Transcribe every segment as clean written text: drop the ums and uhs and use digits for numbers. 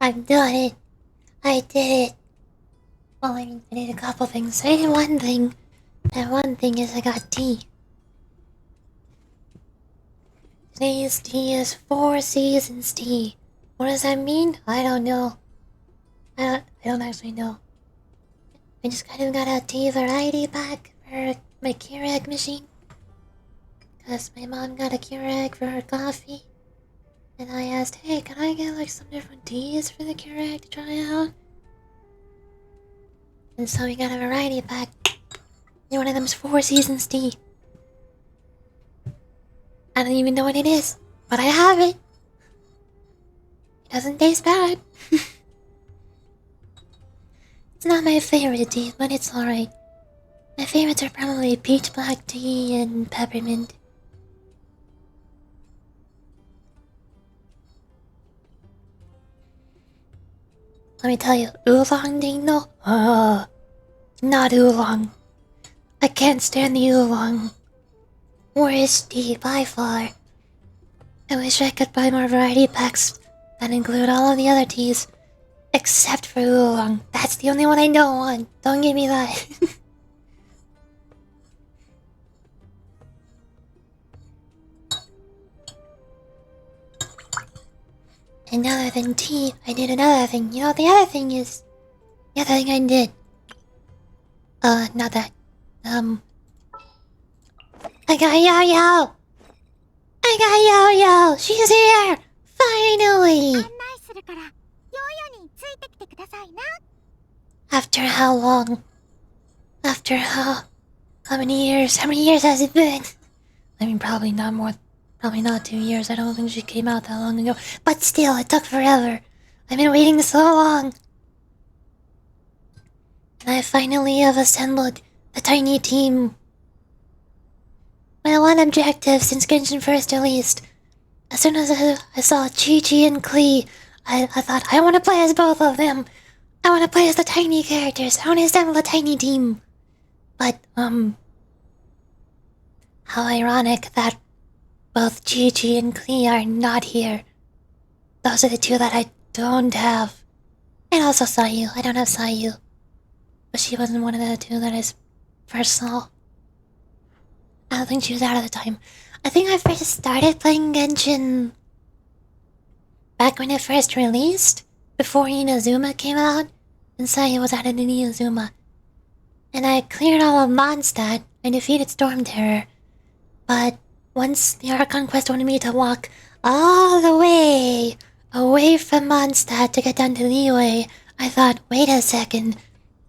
I've done it. I did it. Well, I mean, I did a couple things. I did one thing. That one thing is I got tea. Today's tea is 4 seasons tea. What does that mean? I don't know. I don't actually know. I just kind of got a tea variety pack for my Keurig machine. Because my mom got a Keurig for her coffee. And I asked, hey, can I get like some different teas for the Keurig to try out? And so we got a variety pack. And one of them's 4 seasons tea. I don't even know what it is, but I have it. It doesn't taste bad. It's not my favorite tea, but it's alright. My favorites are probably peach black tea and peppermint. Let me tell you, oolong dingo? Oh, not oolong. I can't stand the oolong. Worst tea by far. I wish I could buy more variety packs that include all of the other teas. Except for oolong. That's the only one I don't want. Don't give me that. And other than tea, I did another thing. You know, the other thing is... The other thing I did. Not that. I got Yaoyao! I got Yaoyao! She's here! Finally! After how long? After how many years? How many years has it been? I mean, probably not 2 years. I don't think she came out that long ago. But still, it took forever. I've been waiting so long. And I finally have assembled the tiny team. My one objective since Genshin first released. As soon as I saw Chi-Chi and Klee, I thought, I want to play as both of them. I want to play as the tiny characters. I want to assemble a tiny team. But, how ironic that both Chi-Chi and Klee are not here. Those are the two that I don't have. And also Sayu. I don't have Sayu. But she wasn't one of the two that I first saw. I don't think she was out at the time. I think I first started playing Genshin back when it first released, before Inazuma came out, and Sayu was added in Inazuma. And I cleared all of Mondstadt and defeated Storm Terror. But once the Archon Quest wanted me to walk all the way away from Mondstadt to get down to Liyue, I thought, wait a second,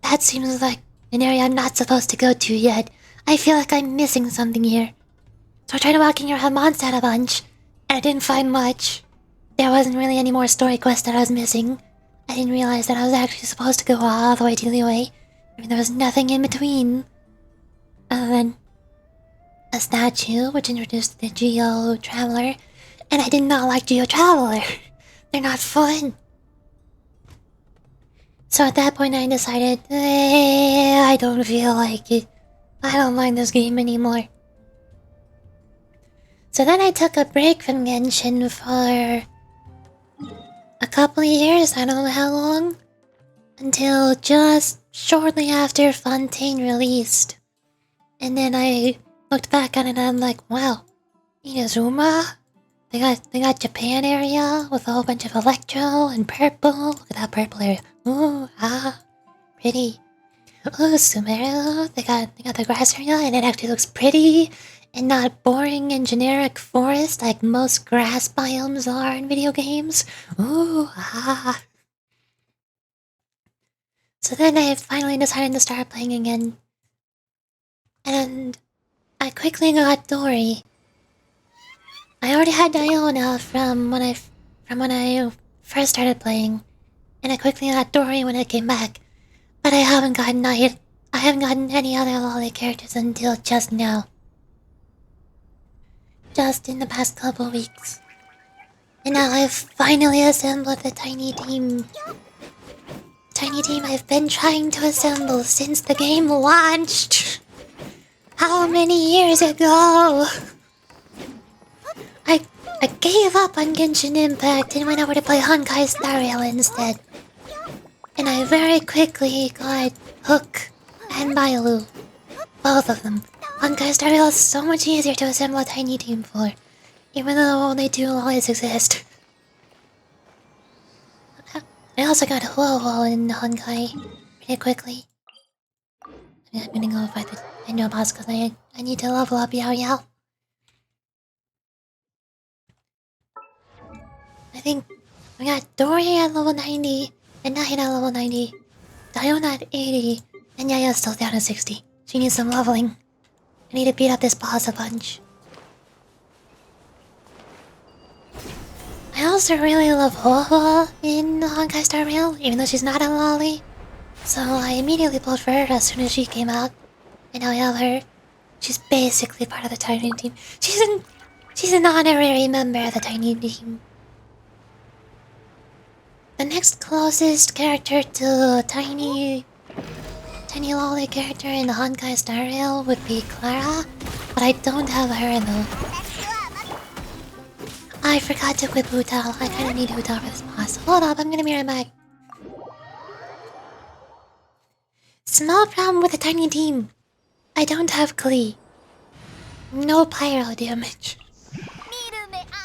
that seems like an area I'm not supposed to go to yet. I feel like I'm missing something here. So I tried walking around Mondstadt a bunch, and I didn't find much. There wasn't really any more story quests that I was missing. I didn't realize that I was actually supposed to go all the way to Liyue. I mean, there was nothing in between. Other than a statue, which introduced the Geo Traveler, and I did not like Geo Traveler. They're not fun. So at that point I decided, I don't feel like it. I don't like this game anymore. So then I took a break from Genshin for a couple of years, I don't know how long, until just shortly after Fontaine released. And then I looked back on it and I'm like, wow, Inazuma? They got Japan area with a whole bunch of electro and purple. Look at that purple area. Ooh, pretty. Ooh, Sumeru. They got the grass area and it actually looks pretty and not boring and generic forest like most grass biomes are in video games. Ooh, So then I finally decided to start playing again. And I quickly got Dory. I already had Diona from when I first started playing, and I quickly got Dory when I came back. But I haven't gotten any other lolly characters until just now. Just in the past couple weeks. And now I've finally assembled the tiny team. Tiny team I've been trying to assemble since the game launched. How many years ago? I gave up on Genshin Impact and went over to play Honkai Star Rail instead. And I very quickly got Hook and Bailu. Both of them. Honkai Star Rail is so much easier to assemble a tiny team for. Even though only two always exist. I also got Huohuo in Honkai pretty quickly. I'm gonna go fight the Tenjo boss because I need to level up Yaoyao. I think we got Dory at level 90, and Nahida at level 90, Diona at 80, and Yaya's still down at 60. She needs some leveling. I need to beat up this boss a bunch. I also really love Huohuo in Honkai Star Rail, even though she's not a lolly. So I immediately pulled for her as soon as she came out. And now I have her. She's basically part of the Tiny Team. She's an honorary member of the Tiny Team. The next closest character to Tiny Lolly character in the Honkai Star Rail would be Clara, but I don't have her though. I forgot to equip Hutal. I kinda need Hutal for this boss. Hold up, I'm gonna be right back. Small problem with the Tiny Team. I don't have Klee. No pyro damage.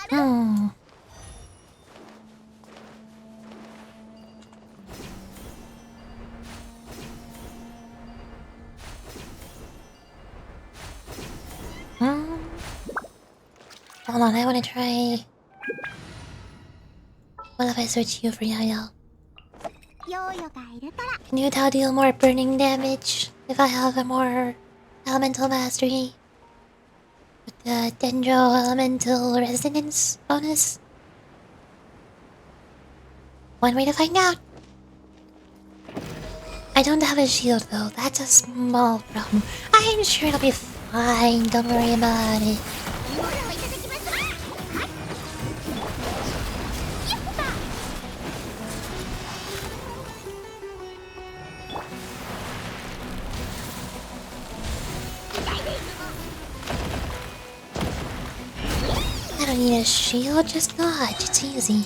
Hmm. Hold on, I wanna try... What if I switch you for Yaoyao? Can you deal more burning damage if I have a more elemental mastery? With the Dendro elemental resonance bonus? One way to find out. I don't have a shield though, that's a small problem. I'm sure it'll be fine, don't worry about it. I don't need a shield, just dodge, it's easy.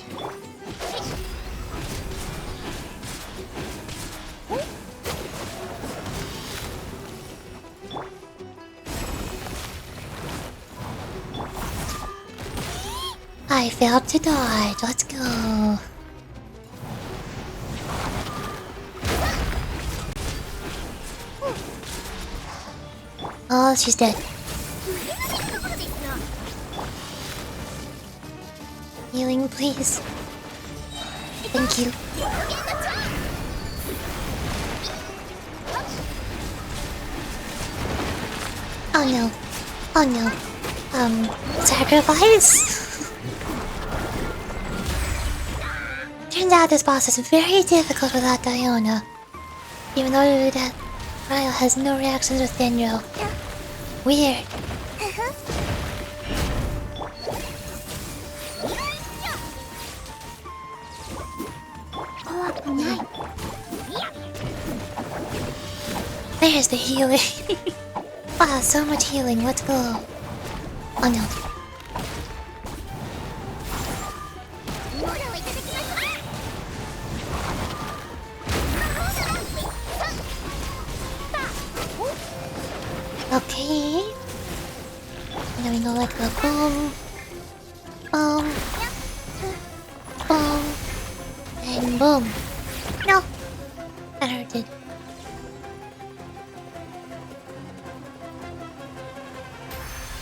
I failed to dodge, let's go. Oh, she's dead. Healing, please. Thank you. Oh no. Oh no. Sacrifice? Turns out this boss is very difficult without Diona. Even though that Ryo has no reactions with Dendro. Weird. There's the healing. Wow, so much healing. Let's go. Oh no. Okay. And then we go like a boom. Boom. Boom. And boom. No. That hurted.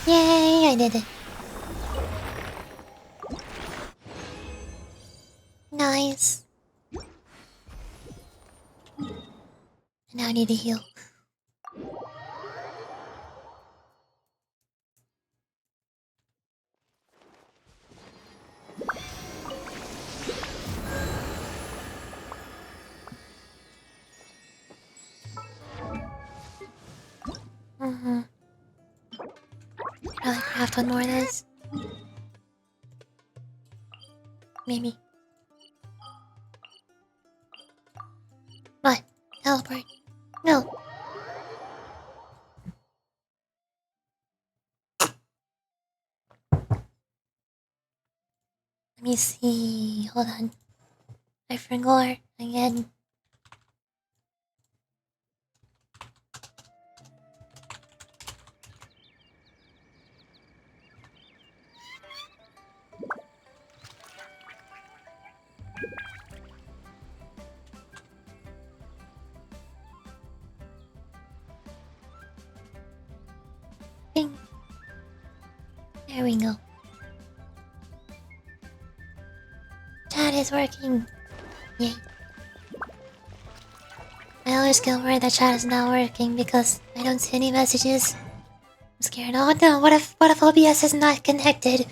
Yay, I did it. Nice. Now I need to heal. Probably craft one more of those. Maybe. What? Teleport. No. me see. Hold on. I forgot again. Ding. There we go. Chat is working. Yay. I always get worried that chat is not working because I don't see any messages. I'm scared. Oh no, what if OBS is not connected?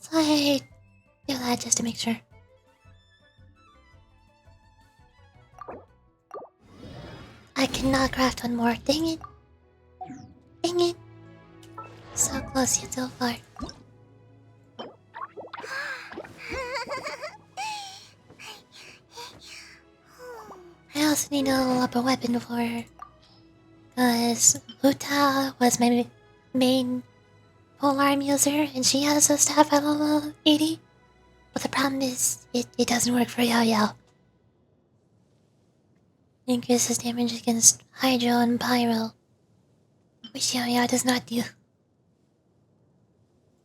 So I do that just to make sure. I cannot craft one more. Dang it. Dang it. So close yet so far. I also need to level up a weapon for her. Because Uta was my main polearm user and she has a staff at level 80. But the problem is, it doesn't work for Yaoyao. It increases damage against Hydro and Pyro, which Yaoyao does not do.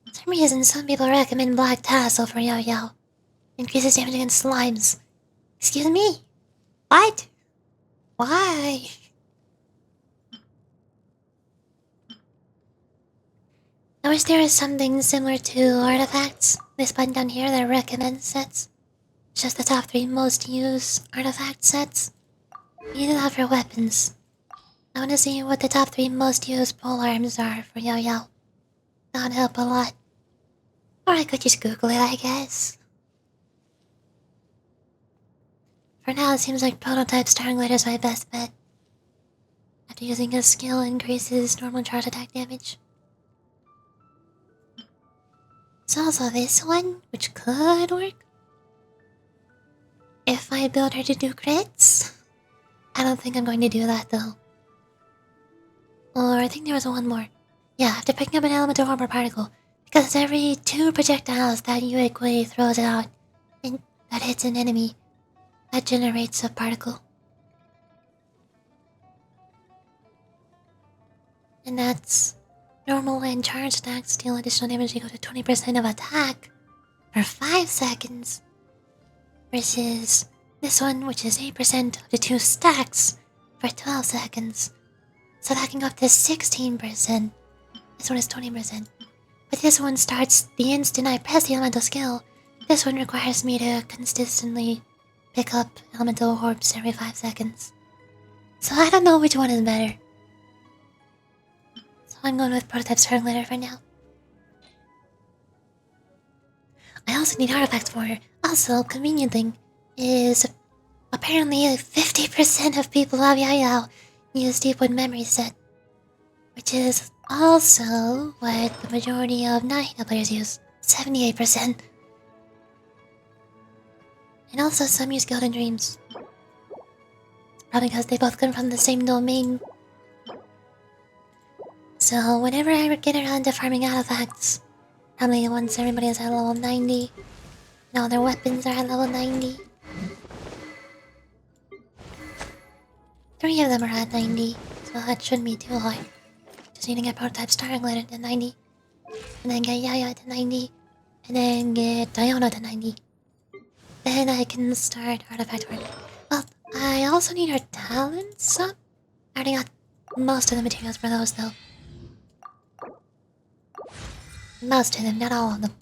For some reason, some people recommend Black Tassel for Yaoyao. Increases damage against slimes. Excuse me? What? Why? I wish there was something similar to artifacts. This button down here that recommends sets. It's just the top 3 most used artifact sets. We need that for weapons. I want to see what the top 3 most used polearms are for Yaoyao. That would help a lot. Or I could just Google it, I guess. For now, it seems like prototype Starlight is my best bet. After using a skill increases normal charge attack damage. There's also this one, which could work. If I build her to do crits. I don't think I'm going to do that though. Or I think there was one more. Yeah, after picking up an elemental armor particle. Because every 2 projectiles that Uequi throws out and that hits an enemy, that generates a particle. And that's normal and charge attacks deal additional damage equal to 20% of attack for 5 seconds. Versus this one, which is 8% of the 2 stacks for 12 seconds. So that can go up to 16%. This one is 20%. But this one starts the instant I press the elemental skill. This one requires me to consistently pick up elemental orbs every 5 seconds. So I don't know which one is better. So I'm going with prototype Starglider for now. I also need artifacts for her. Also, convenient thing is apparently 50% of people of Yaoyao use Deepwood Memory Set, which is also what the majority of Nahida players use, 78%. And also some use Golden Dreams. It's probably because they both come from the same domain. So whenever I get around to farming artifacts, probably once everybody is at level 90, and all their weapons are at level 90. 3 of them are at 90, so that shouldn't be too hard. Just need to get prototype Starglider to 90, and then get Yaoyao to 90, and then get Diona to 90. Then I can start artifact work. Well, I also need her talents up. I already got most of the materials for those though. Most of them, not all of them.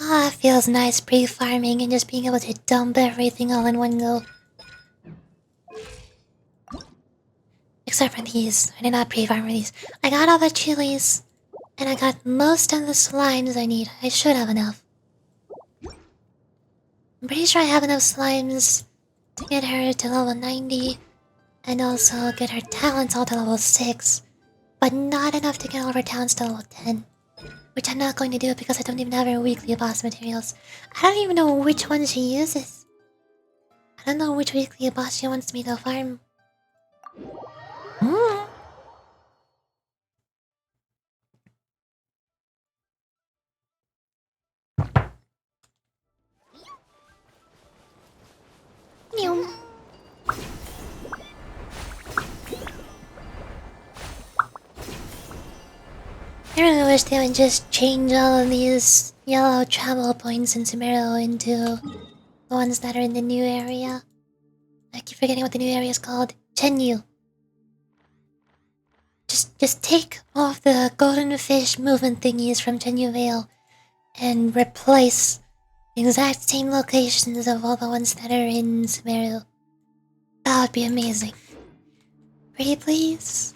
Ah, it feels nice pre-farming and just being able to dump everything all in one go. Except for these. I did not pre-farm for these. I got all the chilies, and I got most of the slimes I need. I should have enough. I'm pretty sure I have enough slimes to get her to level 90, and also get her talents all to level 6, but not enough to get all of her talents to level 10. Which I'm not going to do because I don't even have her weekly boss materials. I don't even know which one she uses. I don't know which weekly boss she wants me to farm. Hmm. Meow. I really wish they would just change all of these yellow travel points in Sumeru into the ones that are in the new area. I keep forgetting what the new area is called. Chenyu. Just take off the golden fish movement thingies from Chenyu Vale and replace the exact same locations of all the ones that are in Sumeru. That would be amazing. Pretty please?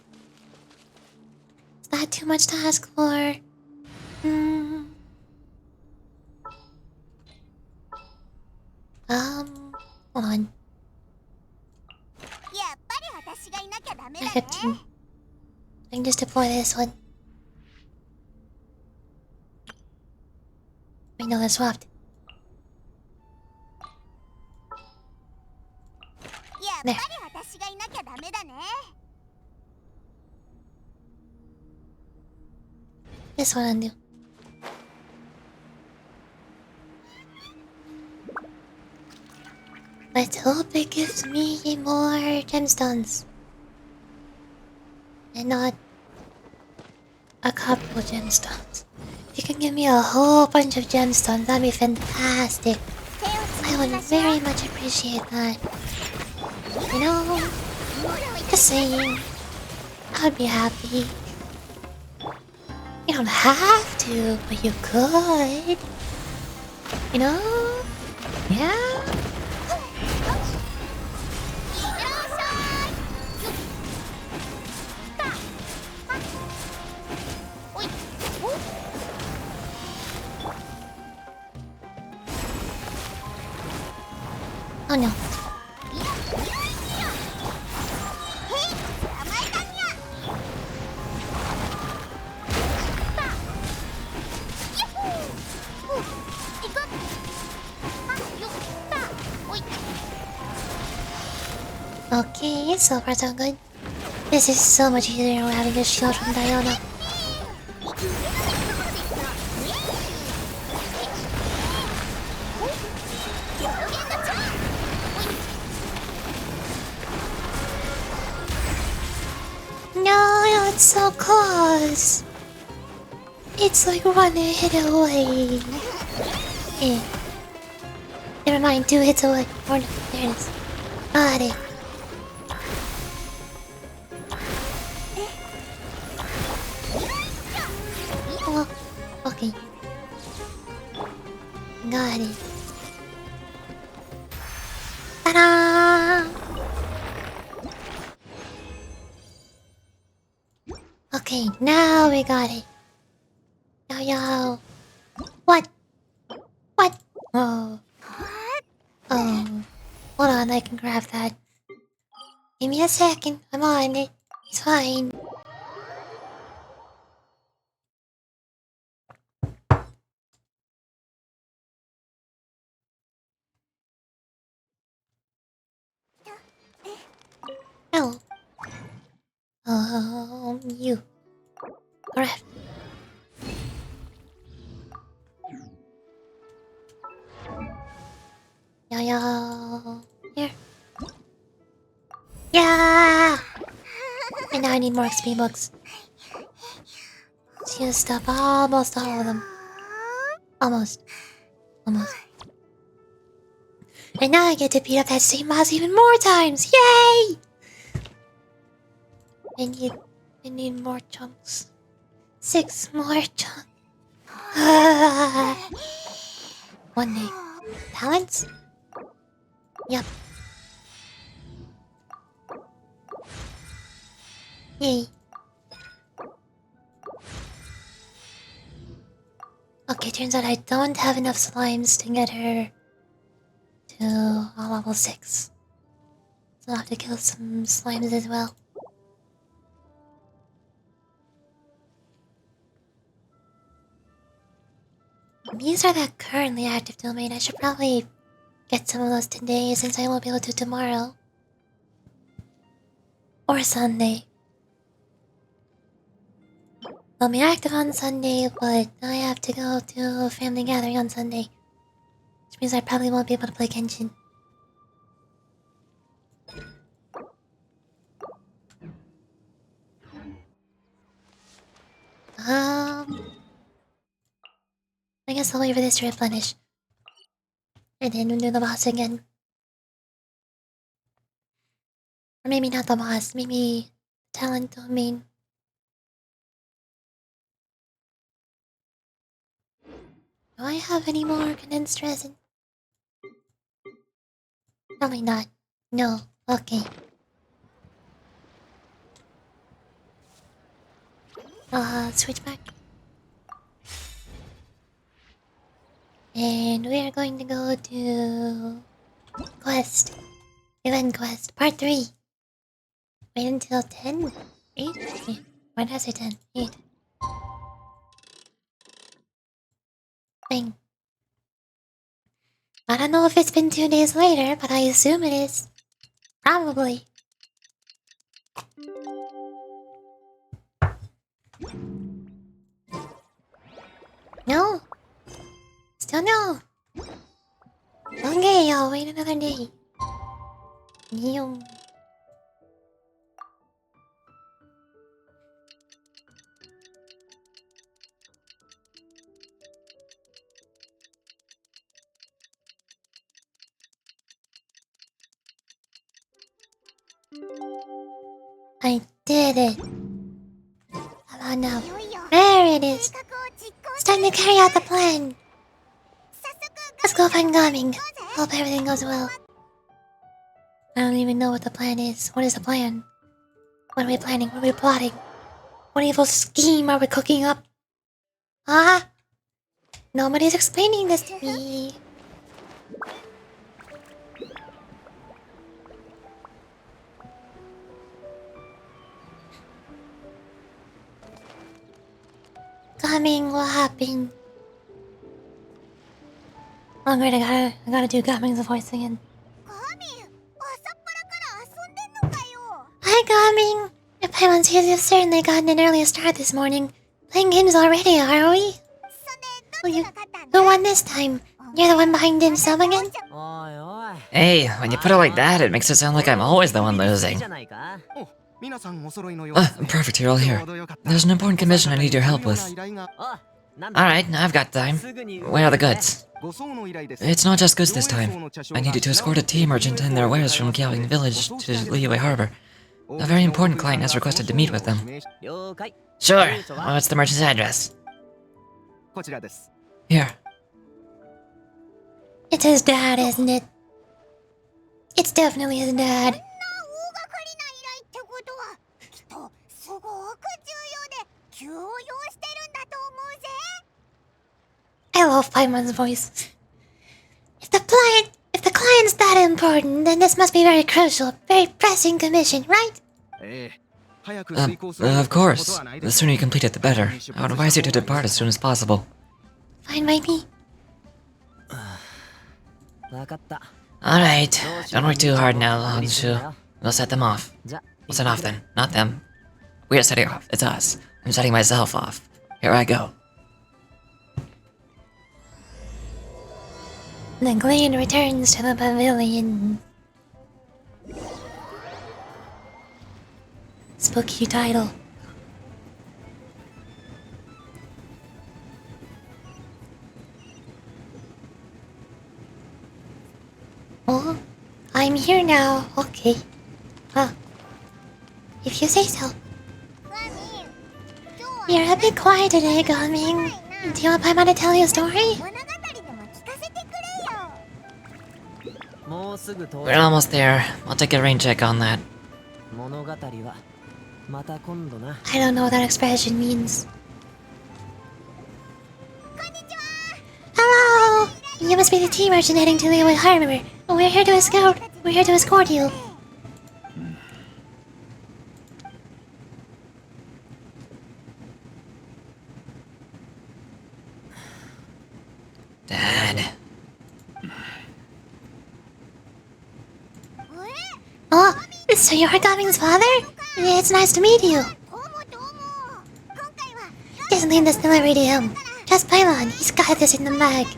Is that too much to ask for? Hmm. Hold on. I can just deploy this one. Wait, no, they're swapped. There. This one I'll do. Let's hope it gives me more gemstones. And not a couple gemstones. If you can give me a whole bunch of gemstones, that'd be fantastic. I would very much appreciate that. You know, just saying. I'd be happy. You don't have to, but you could. You know? Yeah? Oh no. Okay, so far so good. This is so much easier than having a shield from Diana. No, it's so close. It's like 1 hit away. Eh. Never mind, 2 hits away. Or no, there it is. Got it. Oh, okay. Got it. Ta-da! Okay, now we got it. Yo yo. What? What? Oh. Oh. Hold on, I can grab that. Give me a second. I'm on it. It's fine. No. You. Correct. Yo yo. Here. Yeah! And now I need more XP books. Let's use up almost all of them. Almost. Almost. And now I get to beat up that same boss even more times! Yay! I need more chunks. 6 more chunks. One day. Talents? Yep. Yay. Okay, turns out I don't have enough slimes to get her to a level 6. So I'll have to kill some slimes as well. These are the currently active domain. I should probably get some of those today since I won't be able to tomorrow. Or Sunday. I'll be active on Sunday, but I have to go to a family gathering on Sunday. Which means I probably won't be able to play Genshin. I guess I'll wait for this to replenish. And then we'll do the boss again. Or maybe not the boss, maybe talent domain. Do I have any more condensed resin? Probably not. No. Okay. Switch back. And we are going to go to... Quest. Event Quest, Part 3. Wait until 10? 8? Okay. Why did I say 10? 8. Bang. I don't know if it's been 2 days later, but I assume it is. Probably. No. Still no. Okay, I'll wait another day. Yum. I did it. Hello now. There it is. It's time to carry out the plan. Let's go find Gaming. Hope everything goes well. I don't even know what the plan is. What is the plan? What are we planning? What are we plotting? What evil scheme are we cooking up? Huh? Nobody's explaining this to me. Gaming will happen. Oh great, I gotta do Gaming's voice again. Hi Gaming! If I once you've certainly gotten an earlier start this morning. Playing games already, are we? Who won this time? You're the one behind dim sum again? Hey, when you put it like that, it makes it sound like I'm always the one losing. Perfect, you're all here. There's an important commission I need your help with. Alright, I've got time. Where are the goods? It's not just goods this time. I needed to escort a tea merchant and their wares from Yaoyao village to Liyue Harbor. A very important client has requested to meet with them. Sure, what's the merchant's address? Here. It's his dad, isn't it? It's definitely his dad. I love Paimon's voice. If the client's that important, then this must be very crucial, very pressing commission, right? Of course. The sooner you complete it, the better. I would advise you to depart as soon as possible. Fine by me. Alright, don't work too hard now, Honshu. We'll set them off. We'll set off then, not them. We are setting off, it's us. I'm setting myself off. Here I go. The Glade returns to the pavilion. Spooky title. Oh, I'm here now. Okay. Huh. If you say so. You're a bit quiet today, Gaming. Do you want Paimon to tell you a story? We're almost there. I'll take a rain check on that. I don't know what that expression means. Hello! You must be the tea merchant heading to Liyue Harbor. We're here to escort you. So you're Gaming's father? It's nice to meet you. Just leave this delivery to him. Trust Paimon, he's got this in the bag.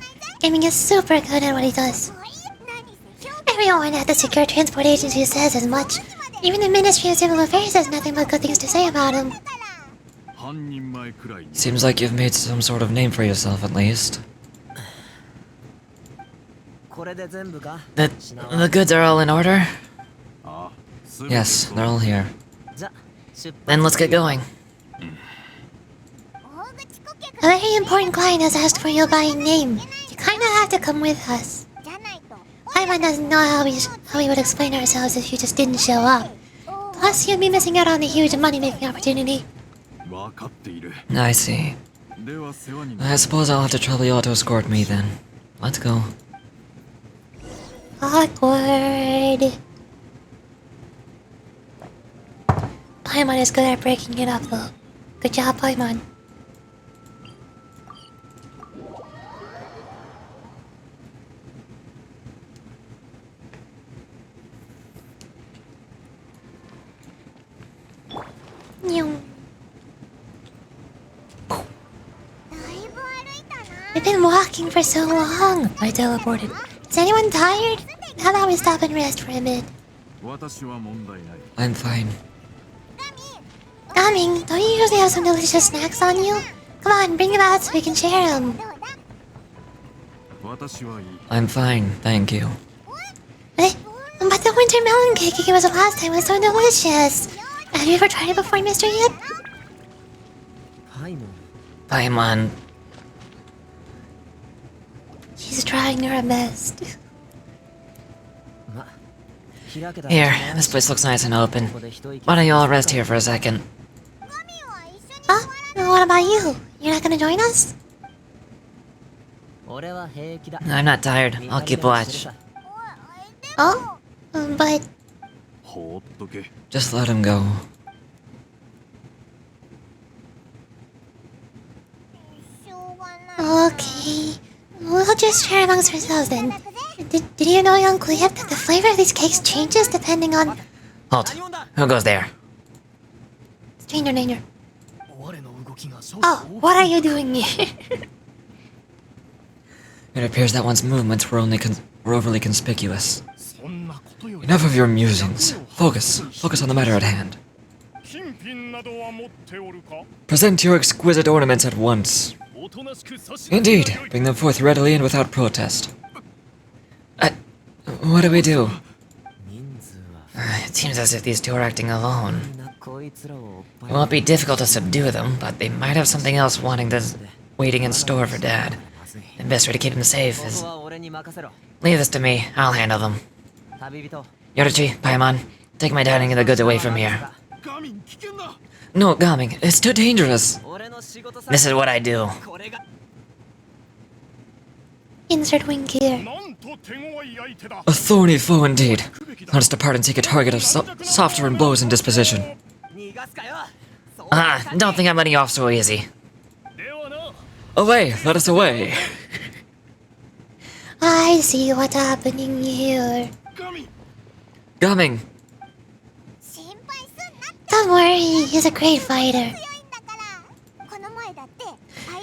Gaming is super good at what he does. Everyone at the Secure Transport Agency says as much. Even the Ministry of Civil Affairs has nothing but good things to say about him. Seems like you've made some sort of name for yourself, at least. The goods are all in order? Yes, they're all here. Then let's get going. A very important client has asked for your buying name. You kinda have to come with us. Paimon doesn't know how we would explain ourselves if you just didn't show up. Plus, you'd be missing out on a huge money-making opportunity. I see. I suppose I'll have to trouble you all to escort me then. Let's go. Awkward. Paimon is good at breaking it up though. Good job, Paimon. We've been walking for so long. I teleported. Is anyone tired? How about we stop and rest for a bit? I'm fine. Gaming, don't you usually have some delicious snacks on you? Come on, bring them out so we can share them. I'm fine, thank you. Eh? But the winter melon cake you gave us last time was so delicious. Have you ever tried it before, Mr. Yip? Paimon. She's trying her best. Here, this place looks nice and open. Why don't you all rest here for a second? Huh? What about you? You're not gonna join us? I'm not tired. I'll keep watch. Oh? But... Just let him go. Okay. We'll just share amongst ourselves then. Did you know, young Cleo, that the flavor of these cakes changes depending on... Halt. Who goes there? Stranger danger. Oh, what are you doing here? It appears that one's movements were overly conspicuous. Enough of your musings. Focus on the matter at hand. Present your exquisite ornaments at once. Indeed, bring them forth readily and without protest. What do we do? It seems as if these two are acting alone. It won't be difficult to subdue them, but they might have something else waiting in store for Dad. The best way to keep him safe is... Leave this to me, I'll handle them. Yorichi, Paimon, take my dad and the goods away from here. No, Gaming, it's too dangerous. This is what I do. Insert wink here. A thorny foe indeed. Let us depart and seek a target of softer in blows and disposition. Don't think I'm letting you off so easy. Away, let us away. I see what's happening here. Gaming. Don't worry, he's a great fighter.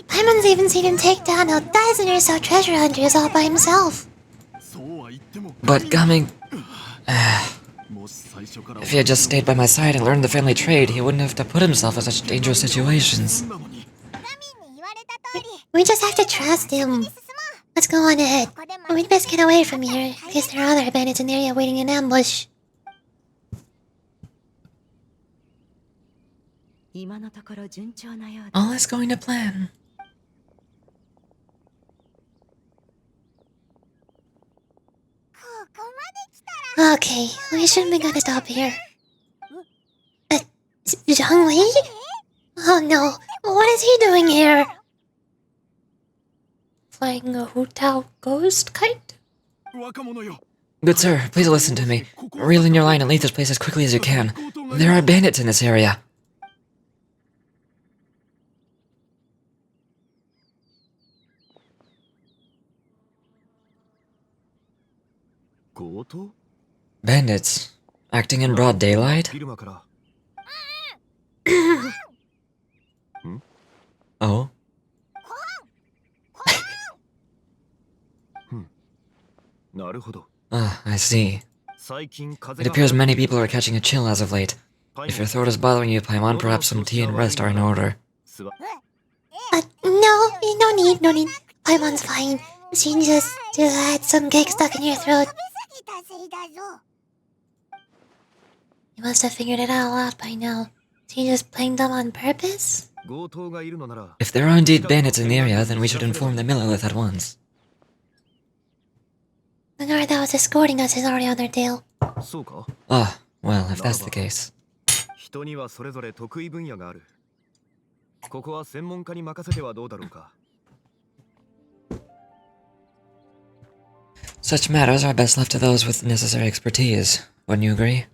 Paimon's even seen him take down a dozen or so treasure hunters all by himself. But Gaming... if he had just stayed by my side and learned the family trade, he wouldn't have to put himself in such dangerous situations. We just have to trust him. Let's go on ahead. We'd best get away from here, in case there are other bandits in the area waiting in ambush. All is going to plan. Okay, we shouldn't be gonna stop here. Zhongli? Oh no, what is he doing here? Flying a Hutao ghost kite? Good sir, please listen to me. Reel in your line and leave this place as quickly as you can. There are bandits in this area. Bandits. Acting in broad daylight? Oh? Ah, I see. It appears many people are catching a chill as of late. If your throat is bothering you, Paimon, perhaps some tea and rest are in order. No, no need, no need. Paimon's fine. She just had some cake stuck in your throat. You must have figured it all out by now. She just playing them on purpose? If there are indeed bandits in the area, then we should inform the Millelith at once. The guard that was escorting us is already on their tail. Ah, well, if that's the case. Such matters are best left to those with necessary expertise. Wouldn't you agree?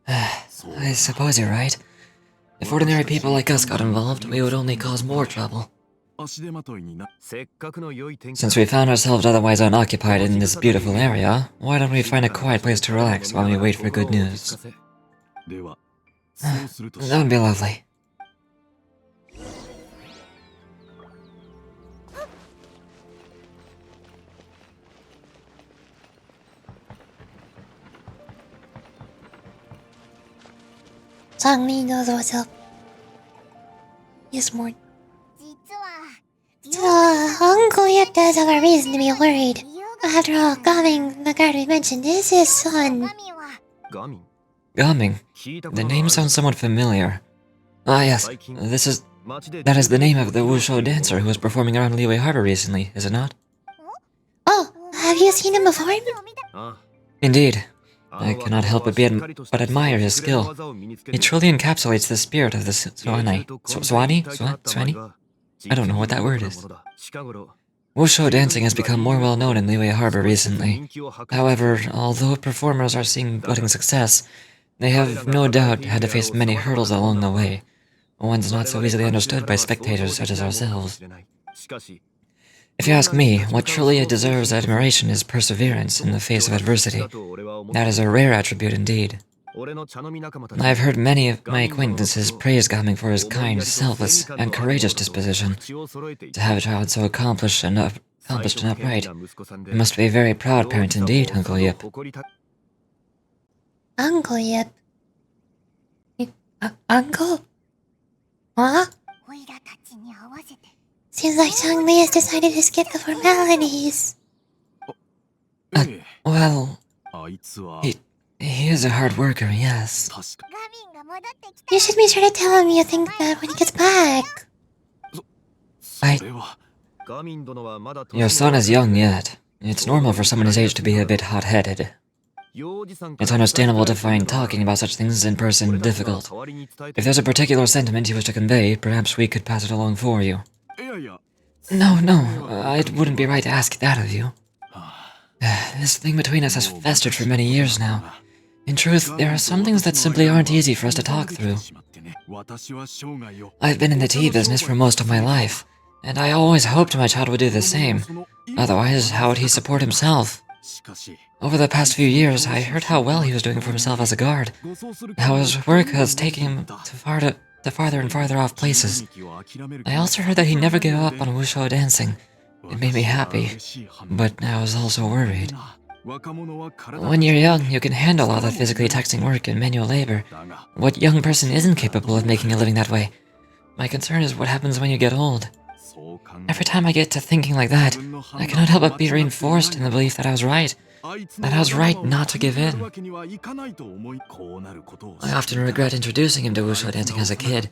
I suppose you're right. If ordinary people like us got involved, we would only cause more trouble. Since we found ourselves otherwise unoccupied in this beautiful area, why don't we find a quiet place to relax while we wait for good news? That would be lovely. Zhongli knows what's up. Yes, more. Uncle Yip does have a reason to be worried. After all, Gaming, the guard we mentioned, is his son. Gaming? The name sounds somewhat familiar. Ah yes, that is the name of the Wushu dancer who was performing around Liyue Harbor recently, is it not? Oh, have you seen him before? Indeed. I cannot help but admire his skill. He truly encapsulates the spirit of the Swani. Swani? I don't know what that word is. Wushu dancing has become more well known in Liyue Harbor recently. However, although performers are seeing budding success, they have no doubt had to face many hurdles along the way, ones not so easily understood by spectators such as ourselves. If you ask me, what truly deserves admiration is perseverance in the face of adversity. That is a rare attribute indeed. I've heard many of my acquaintances praise Gaming for his kind, selfless, and courageous disposition. To have a child so accomplished and upright, you must be a very proud parent indeed, Uncle Yip. Uncle Yip? Uncle? Huh? Seems like Zhongli has decided to skip the formalities. Well, he is a hard worker, yes. You should be sure to tell him you think that when he gets back. Your son is young yet. It's normal for someone his age to be a bit hot-headed. It's understandable to find talking about such things in person difficult. If there's a particular sentiment you wish to convey, perhaps we could pass it along for you. No, it wouldn't be right to ask that of you. This thing between us has festered for many years now. In truth, there are some things that simply aren't easy for us to talk through. I've been in the tea business for most of my life, and I always hoped my child would do the same. Otherwise, how would he support himself? Over the past few years, I heard how well he was doing for himself as a guard, how his work has taken him to farther and farther off places. I also heard that he never gave up on Wushu dancing. It made me happy, but I was also worried. When you're young, you can handle all the physically taxing work and manual labor. What young person isn't capable of making a living that way? My concern is what happens when you get old. Every time I get to thinking like that, I cannot help but be reinforced in the belief that I was right. That I was right not to give in. I often regret introducing him to Wushu dancing as a kid.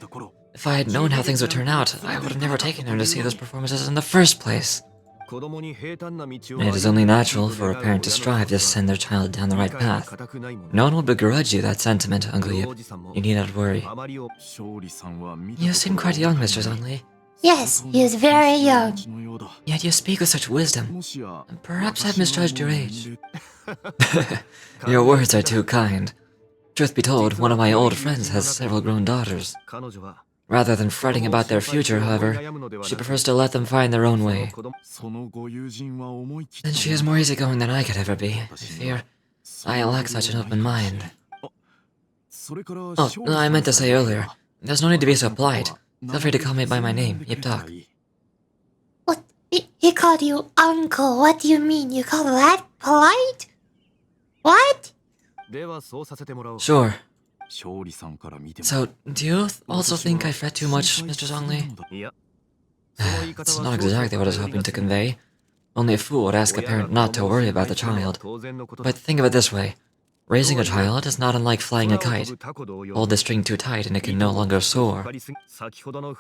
If I had known how things would turn out, I would have never taken him to see those performances in the first place. It is only natural for a parent to strive to send their child down the right path. No one will begrudge you that sentiment, Uncle Yip. You need not worry. You seem quite young, Mr. Zhongli. Yes, he is very young. Yet you speak with such wisdom. Perhaps I've misjudged your age. Your words are too kind. Truth be told, one of my old friends has several grown daughters. Rather than fretting about their future, however, she prefers to let them find their own way. And she is more easygoing than I could ever be, I fear. I lack such an open mind. Oh, I meant to say earlier, there's no need to be so polite. Feel free to call me by my name, Iptak. What? He called you uncle. What do you mean? You call that polite? What? Sure. So, do you also think I fret too much, Mr. Zhongli? That's not exactly what I was hoping to convey. Only a fool would ask a parent not to worry about the child. But think of it this way. Raising a child is not unlike flying a kite. Hold the string too tight and it can no longer soar.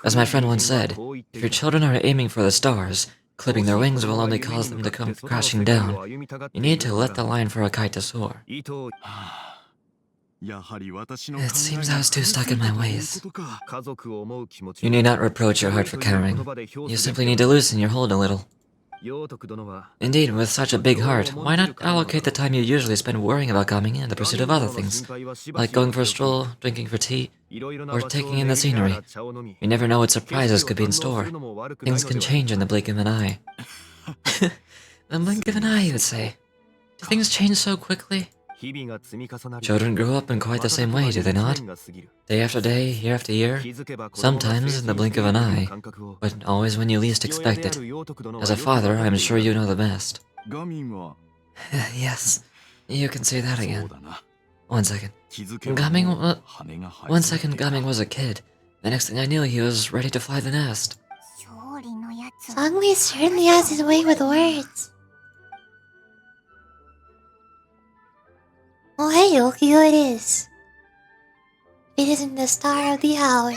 As my friend once said, if your children are aiming for the stars, clipping their wings will only cause them to come crashing down. You need to let the line for a kite to soar. It seems I was too stuck in my ways. You need not reproach your heart for caring. You simply need to loosen your hold a little. Indeed, with such a big heart, why not allocate the time you usually spend worrying about coming in the pursuit of other things, like going for a stroll, drinking for tea, or taking in the scenery. You never know what surprises could be in store. Things can change in the blink of an eye. The blink of an eye, you would say. Do things change so quickly? Children grow up in quite the same way, do they not? Day after day, year after year, sometimes in the blink of an eye, but always when you least expect it. As a father, I'm sure you know the best. Yes, you can say that again. 1 second. One second, Gaming was a kid. The next thing I knew, he was ready to fly the nest. Zhongli certainly has his way with words. Oh hey, look who it is. It isn't the star of the hour.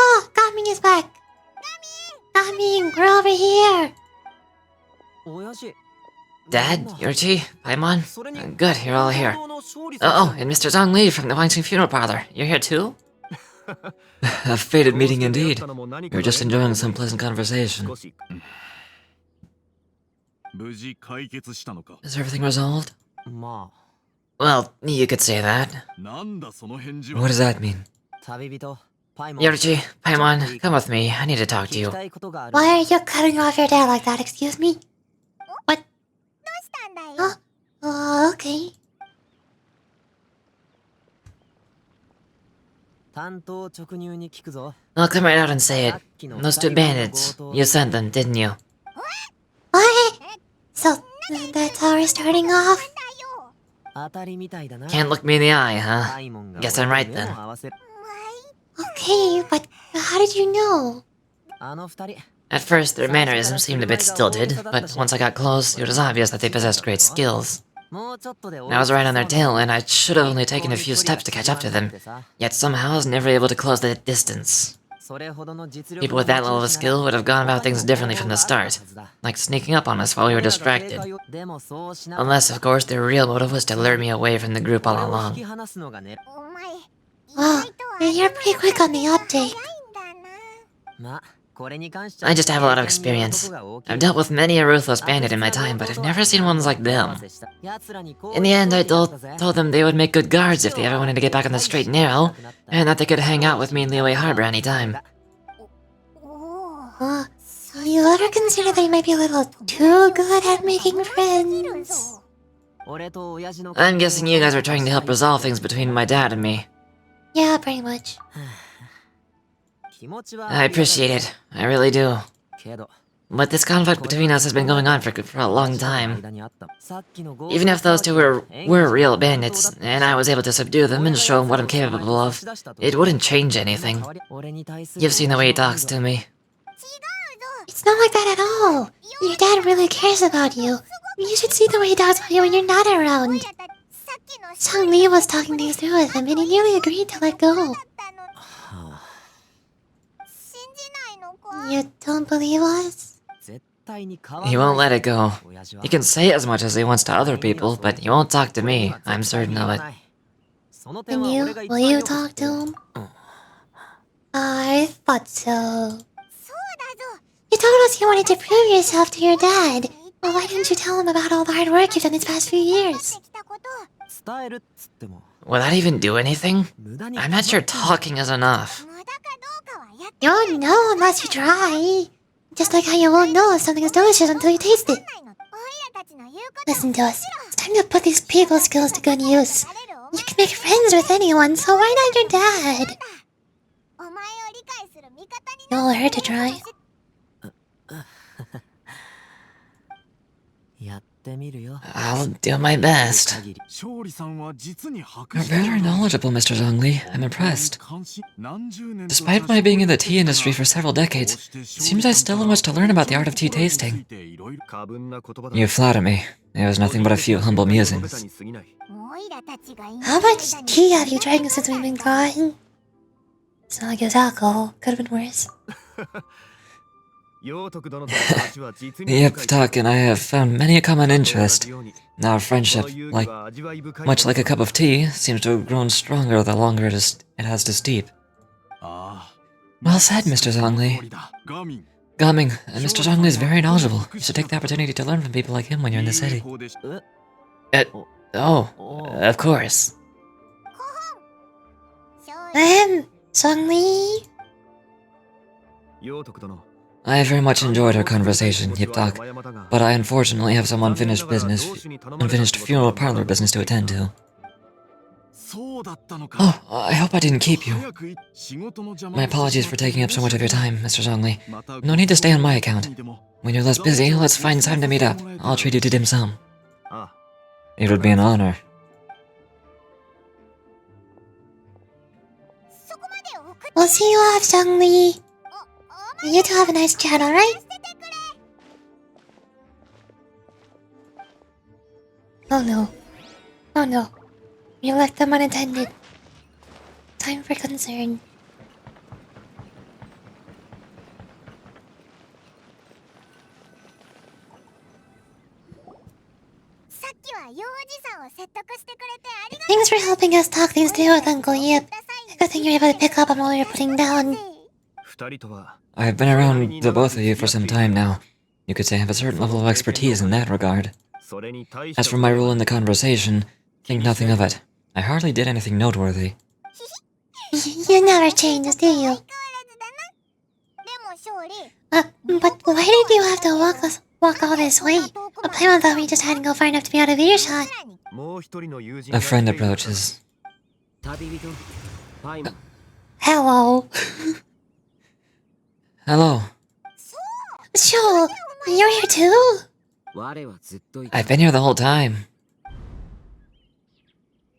Oh, Gaming is back. Gaming, we're over here. Dad, Yurchi, Paimon? Good, you're all here. Oh, and Mr. Zhongli from the Wangxing Funeral Parlor. You're here too? A fated meeting indeed. We were just enjoying some pleasant conversation. Is everything resolved? Well, you could say that. What does that mean? Yurchi, Paimon, come with me. I need to talk to you. Why are you cutting off your dad like that? Excuse me? What? Huh? Oh, okay. I'll come right out and say it. Those 2 bandits, you sent them, didn't you? What? So, that's how we're starting off? Can't look me in the eye, huh? Guess I'm right then. Okay, but how did you know? At first, their mannerisms seemed a bit stilted, but once I got close, it was obvious that they possessed great skills. I was right on their tail, and I should have only taken a few steps to catch up to them, yet somehow I was never able to close the distance. People with that level of skill would have gone about things differently from the start, like sneaking up on us while we were distracted. Unless, of course, their real motive was to lure me away from the group all along. Wow, you're pretty quick on the uptake. I just have a lot of experience. I've dealt with many a ruthless bandit in my time, but I've never seen ones like them. In the end, I told them they would make good guards if they ever wanted to get back on the straight and narrow, and that they could hang out with me in Liyue Harbor anytime. You ever consider they might be a little too good at making friends? I'm guessing you guys are trying to help resolve things between my dad and me. Yeah, pretty much. I appreciate it, I really do. But this conflict between us has been going on for a long time. Even if those 2 were real bandits, and I was able to subdue them and show them what I'm capable of, it wouldn't change anything. You've seen the way he talks to me. It's not like that at all. Your dad really cares about you. You should see the way he talks about you when you're not around. Zhongli was talking things through with him, and he nearly agreed to let go. You don't believe us? He won't let it go. He can say as much as he wants to other people, but he won't talk to me, I'm certain of it. And you? Will you talk to him? I thought so. You told us you wanted to prove yourself to your dad. Well, why didn't you tell him about all the hard work you've done these past few years? Will that even do anything? I'm not sure talking is enough. You won't know unless you try. Just like how you won't know if something is delicious until you taste it. Listen to us. time to put these people skills to good use. You can make friends with anyone, so why not your dad? You'll let her to try. I'll do my best. You're very knowledgeable, Mr. Zhongli. I'm impressed. Despite my being in the tea industry for several decades, it seems I still have much to learn about the art of tea tasting. You flatter me. It was nothing but a few humble musings. How much tea have you drank since we've been gone? It's not like it was alcohol. Could have been worse. Yep, and I have found many a common interest. Our friendship, much like a cup of tea, seems to have grown stronger the longer it has to steep. Well said, Mr. Zhongli. Gumming, Mr. Zhongli is very knowledgeable. You should take the opportunity to learn from people like him when you're in the city. Of course. Zhongli? I very much enjoyed our conversation, Yip-Tak, but I unfortunately have some unfinished funeral parlor business to attend to. Oh, I hope I didn't keep you. My apologies for taking up so much of your time, Mr. Zhongli. No need to stay on my account. When you're less busy, let's find time to meet up. I'll treat you to dim sum. It would be an honor. We'll see you off, Zhongli. You two have a nice chat, alright? Oh no. Oh no. You left them unattended. Time for concern. Thanks for helping us talk things through with Uncle Yip. Good thing you're able to pick up on what you're putting down. I've been around the both of you for some time now. You could say I have a certain level of expertise in that regard. As for my role in the conversation, think nothing of it. I hardly did anything noteworthy. You never change, do you? But why did you have to walk all this way? A plan thought we just hadn't go far enough to be out of earshot. A friend approaches. Hello. Hello. Sure, you're here too? I've been here the whole time.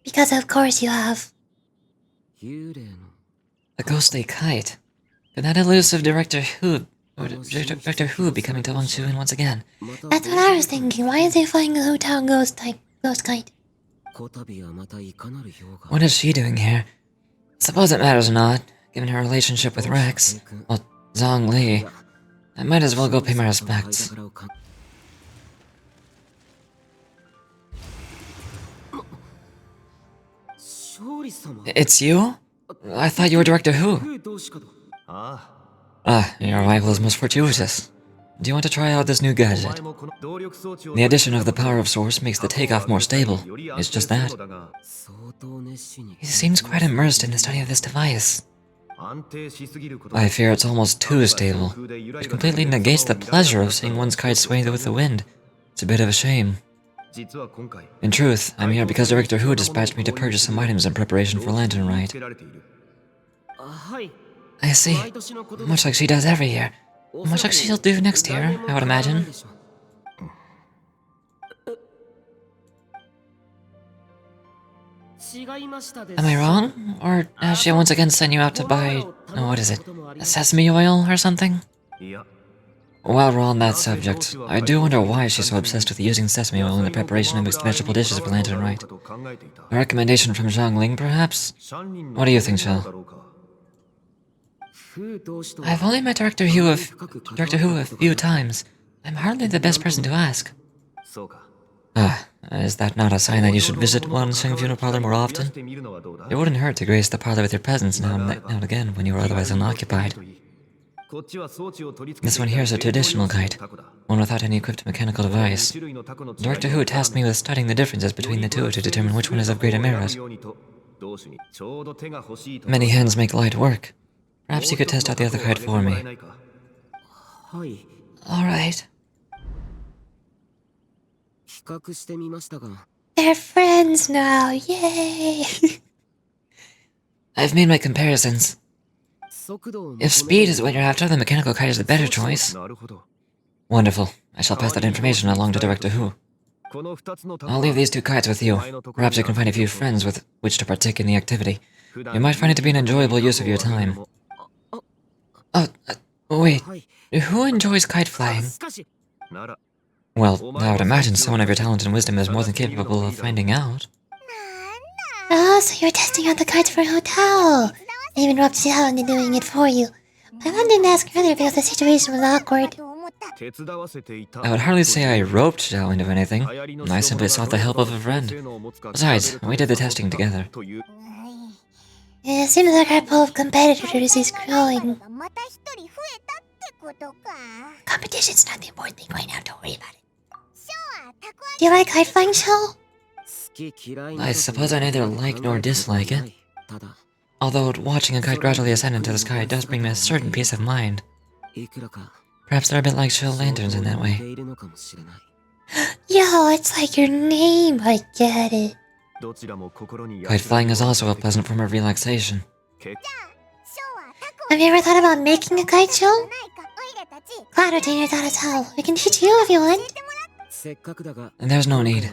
Because of course you have. A ghostly kite. Could that elusive Director Who be coming to Wangshu once again? That's what I was thinking. Why is he flying a Hu-Tao ghost kite? What is she doing here? Suppose it matters not, given her relationship with Rex. Well, Zhongli. I might as well go pay my respects. It's you? I thought you were Director Who. Your arrival is most fortuitous. Do you want to try out this new gadget? The addition of the power of Source makes the takeoff more stable. It's just that. He seems quite immersed in the study of this device. I fear it's almost too stable. It completely negates the pleasure of seeing one's kite sway with the wind. It's a bit of a shame. In truth, I'm here because Director Who dispatched me to purchase some items in preparation for Lantern Rite. I see. Much like she does every year. Much like she'll do next year, I would imagine. Am I wrong? Or has she once again sent you out to buy... what is it? Sesame oil or something? While we're on that subject, I do wonder why she's so obsessed with using sesame oil in the preparation of mixed vegetable dishes for Lantern Rite. A recommendation from Zhongling, perhaps? What do you think, Shell? I've only met Director Who a few times. I'm hardly the best person to ask. Is that not a sign that you should visit Wanseng Funeral Parlor more often? It wouldn't hurt to grace the parlor with your presence now and again when you were otherwise unoccupied. This one here is a traditional kite, one without any equipped mechanical device. Director Who tasked me with studying the differences between the two to determine which one is of greater merit. Many hands make light work. Perhaps you could test out the other kite for me. Alright. They're friends now, yay! I've made my comparisons. If speed is what you're after, the mechanical kite is the better choice. Wonderful. I shall pass that information along to Director Hu. I'll leave these 2 kites with you. Perhaps you can find a few friends with which to partake in the activity. You might find it to be an enjoyable use of your time. Oh, wait. Who enjoys kite flying? Well, I would imagine someone of your talent and wisdom is more than capable of finding out. Oh, so you're testing out the kites for a hotel. I even roped Xiao into doing it for you. I wanted to ask earlier because the situation was awkward. I would hardly say I roped Zhao into anything. I simply sought the help of a friend. Besides, we did the testing together. It seems like our pool of competitors is growing. Competition's not the important thing right now, don't worry about it. Do you like kite flying, Xiao? I suppose I neither like nor dislike it. Although watching a kite gradually ascend into the sky does bring me a certain peace of mind. Perhaps they're a bit like chill lanterns in that way. Yo, it's like your name, I get it. Kite flying is also a pleasant form of relaxation. Have you ever thought about making a kite show? Glad to your thought as hell. We can teach you if you want. There's no need.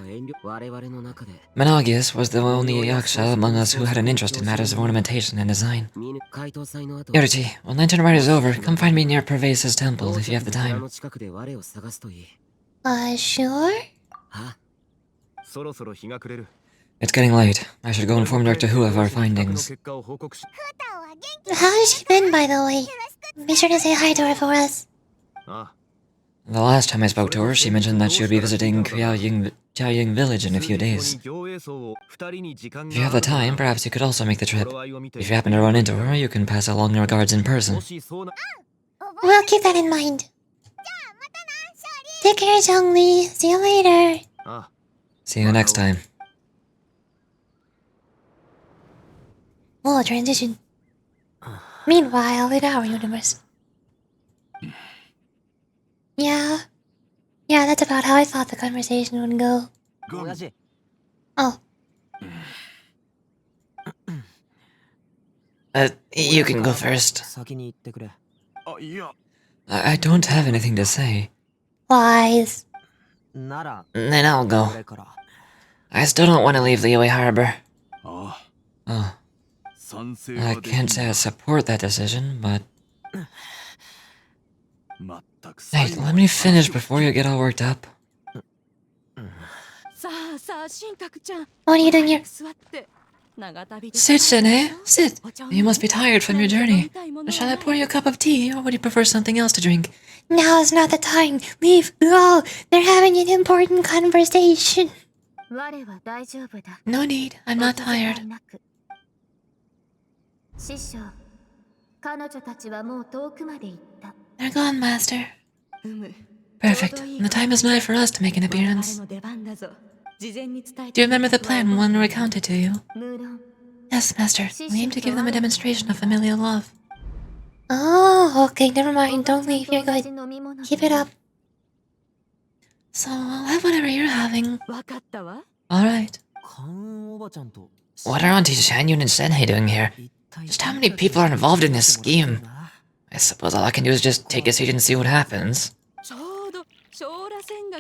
Menagius was the only yaksha among us who had an interest in matters of ornamentation and design. Yorichi, when Lantern Rite is over, come find me near Pervase's temple if you have the time. Sure? It's getting late. I should go inform Director Hu of our findings. How has she been, by the way? Be sure to say hi to her for us. The last time I spoke to her, she mentioned that she would be visiting Jiaoying village in a few days. If you have the time, perhaps you could also make the trip. If you happen to run into her, you can pass along your regards in person. We'll keep that in mind. Take care, zhongli. See you later. See you next time. Oh, transition. Meanwhile, in our universe. Yeah, that's about how I thought the conversation would go. Oh. You can go first. I don't have anything to say. Lies. Then I'll go. I still don't want to leave Liyue Harbor. Oh. I can't say I support that decision, but... Hey, let me finish before you get all worked up. What are you doing here? Sit, Shene. Sit. You must be tired from your journey. Shall I pour you a cup of tea, or would you prefer something else to drink? Now is not the time. Leave. Go. They're having an important conversation. No need. I'm not tired. They're gone, Master. Perfect. The time is nigh for us to make an appearance. Do you remember the plan one recounted to you? Yes, Master. We aim to give them a demonstration of familial love. Oh, okay, never mind. Don't leave. You're good. Keep it up. So, I'll have whatever you're having. Alright. What are Auntie Shanyun and Senhei doing here? Just how many people are involved in this scheme? I suppose all I can do is just take a seat and see what happens.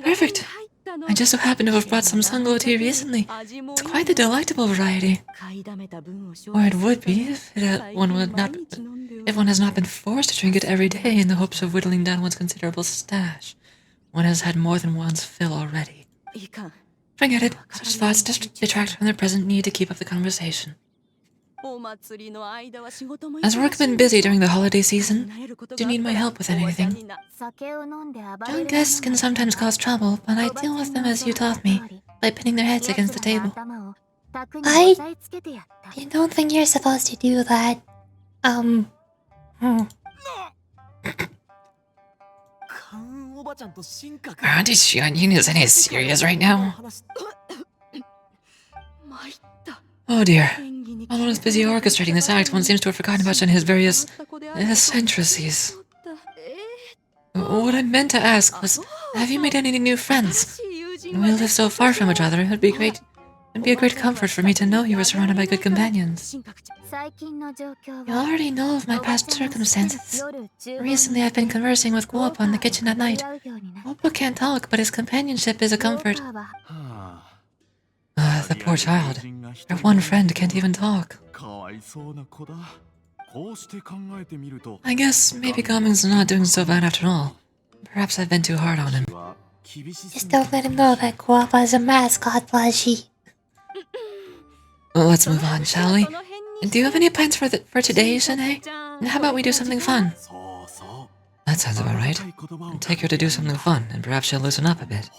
Perfect. I just so happen to have brought some sanglo tea recently. It's quite the delectable variety. Or it would be if one has not been forced to drink it every day in the hopes of whittling down one's considerable stash. One has had more than one's fill already. Forget it. Such thoughts detract from their present need to keep up the conversation. Has work been busy during the holiday season? Do you need my help with anything? Young guests can sometimes cause trouble, but I deal with them as you taught me, by pinning their heads against the table. I don't think you're supposed to do that. Are Auntie Xianyun is any serious right now? Oh dear. While one is busy orchestrating this act, one seems to have forgotten about his various eccentricities. What I meant to ask was, have you made any new friends? We live so far from each other, it'd be a great comfort for me to know you were surrounded by good companions. You already know of my past circumstances. Recently, I've been conversing with Guopa in the kitchen at night. Guopa can't talk, but his companionship is a comfort. The poor child. Her one friend can't even talk. I guess maybe Gaming's not doing so bad after all. Perhaps I've been too hard on him. Just don't let him know that Guapa is a mascot plushie. Well, let's move on, shall we? Do you have any plans for today, Shanae? How about we do something fun? That sounds about right. Take her to do something fun, and perhaps she'll loosen up a bit.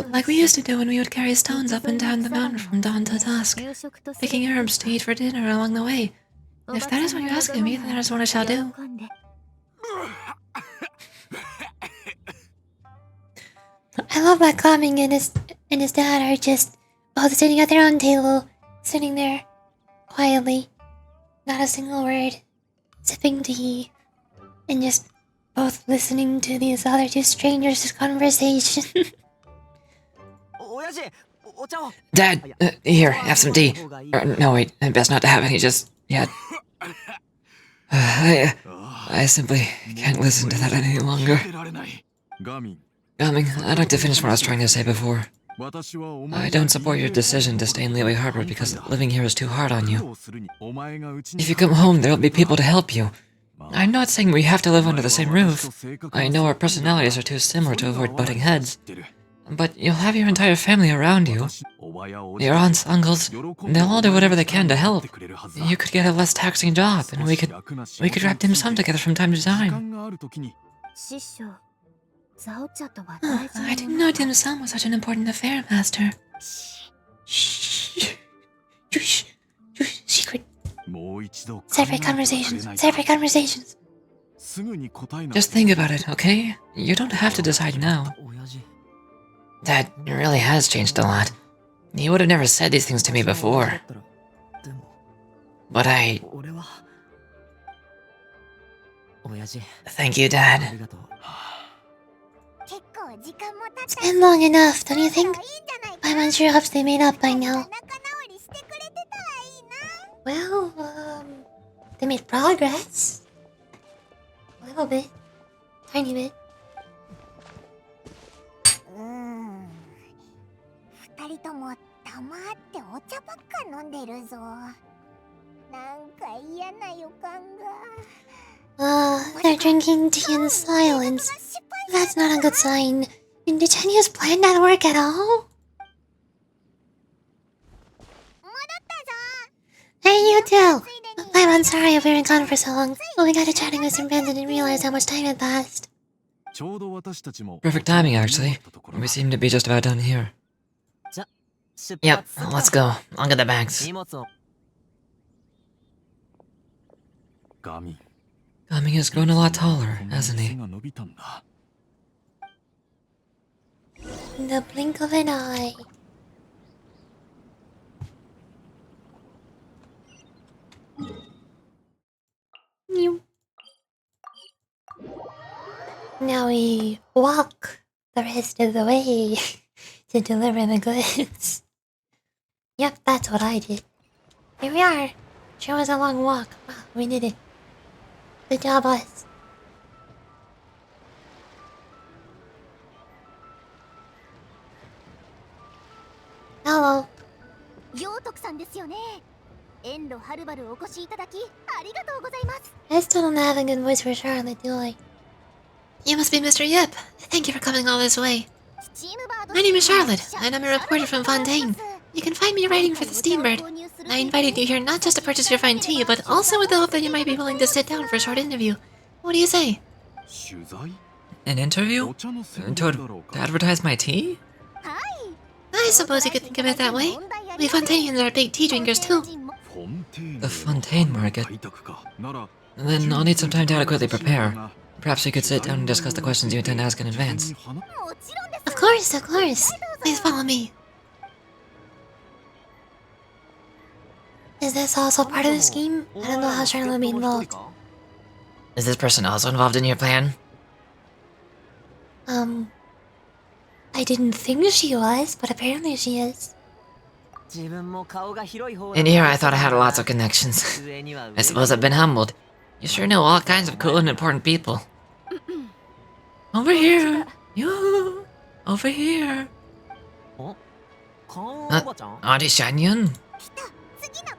Like we used to do when we would carry stones up and down the mountain from dawn to dusk, picking herbs to eat for dinner along the way. If that is what you're asking me, then that is what I shall do. I love that Klaming and his dad are just both sitting at their own table, sitting there quietly, not a single word, sipping tea, and just both listening to these other two strangers' conversation. Dad, here, have some tea. No, wait, best not to have any just yet. I simply can't listen to that any longer. Gaming, I'd like to finish what I was trying to say before. I don't support your decision to stay in Liyue Harbor because living here is too hard on you. If you come home, there'll be people to help you. I'm not saying we have to live under the same roof. I know our personalities are too similar to avoid butting heads. But you'll have your entire family around you. Your aunts, uncles, they'll all do whatever they can to help. You could get a less taxing job, and we could wrap dim sum together from time to time. I didn't know dim sum was such an important affair, Master. Shh. Secret. Separate conversations. Just think about it, okay? You don't have to decide now. Dad really has changed a lot. He would have never said these things to me before. But Thank you, Dad. It's been long enough, don't you think? I sure hopes they made up by now. Well, they made progress. A little bit. Tiny bit. They're drinking tea in silence. That's not a good sign. Did Tenya's plan not work at all? Hey, you two! I'm sorry if we were gone for so long, but we got to chatting with some friends and didn't realize how much time had passed. Perfect timing, actually. We seem to be just about done here. Yep, let's go. I'll get the bags. Gaming has grown a lot taller, hasn't he? In the blink of an eye. Now we walk the rest of the way to deliver the goods. Yep, that's what I did. Here we are. Sure was a long walk. Wow, we did it. Good job, us. Hello. I still don't have a good voice for Charlotte, do I? You must be Mr. Yip. Thank you for coming all this way. My name is Charlotte, and I'm a reporter from Fontaine. You can find me writing for the Steambird. I invited you here not just to purchase your fine tea, but also with the hope that you might be willing to sit down for a short interview. What do you say? An interview? To advertise my tea? I suppose you could think of it that way. We Fontainians are big tea drinkers too. The Fontaine market. Then I'll need some time to adequately prepare. Perhaps we could sit down and discuss the questions you intend to ask in advance. Of course. Please follow me. Is this also part of the scheme? I don't know how Charlotte will be involved. Is this person also involved in your plan? I didn't think she was, but apparently she is. In here, I thought I had lots of connections. I suppose I've been humbled. You sure know all kinds of cool and important people. Over here! You! Over here! Auntie Shanyun?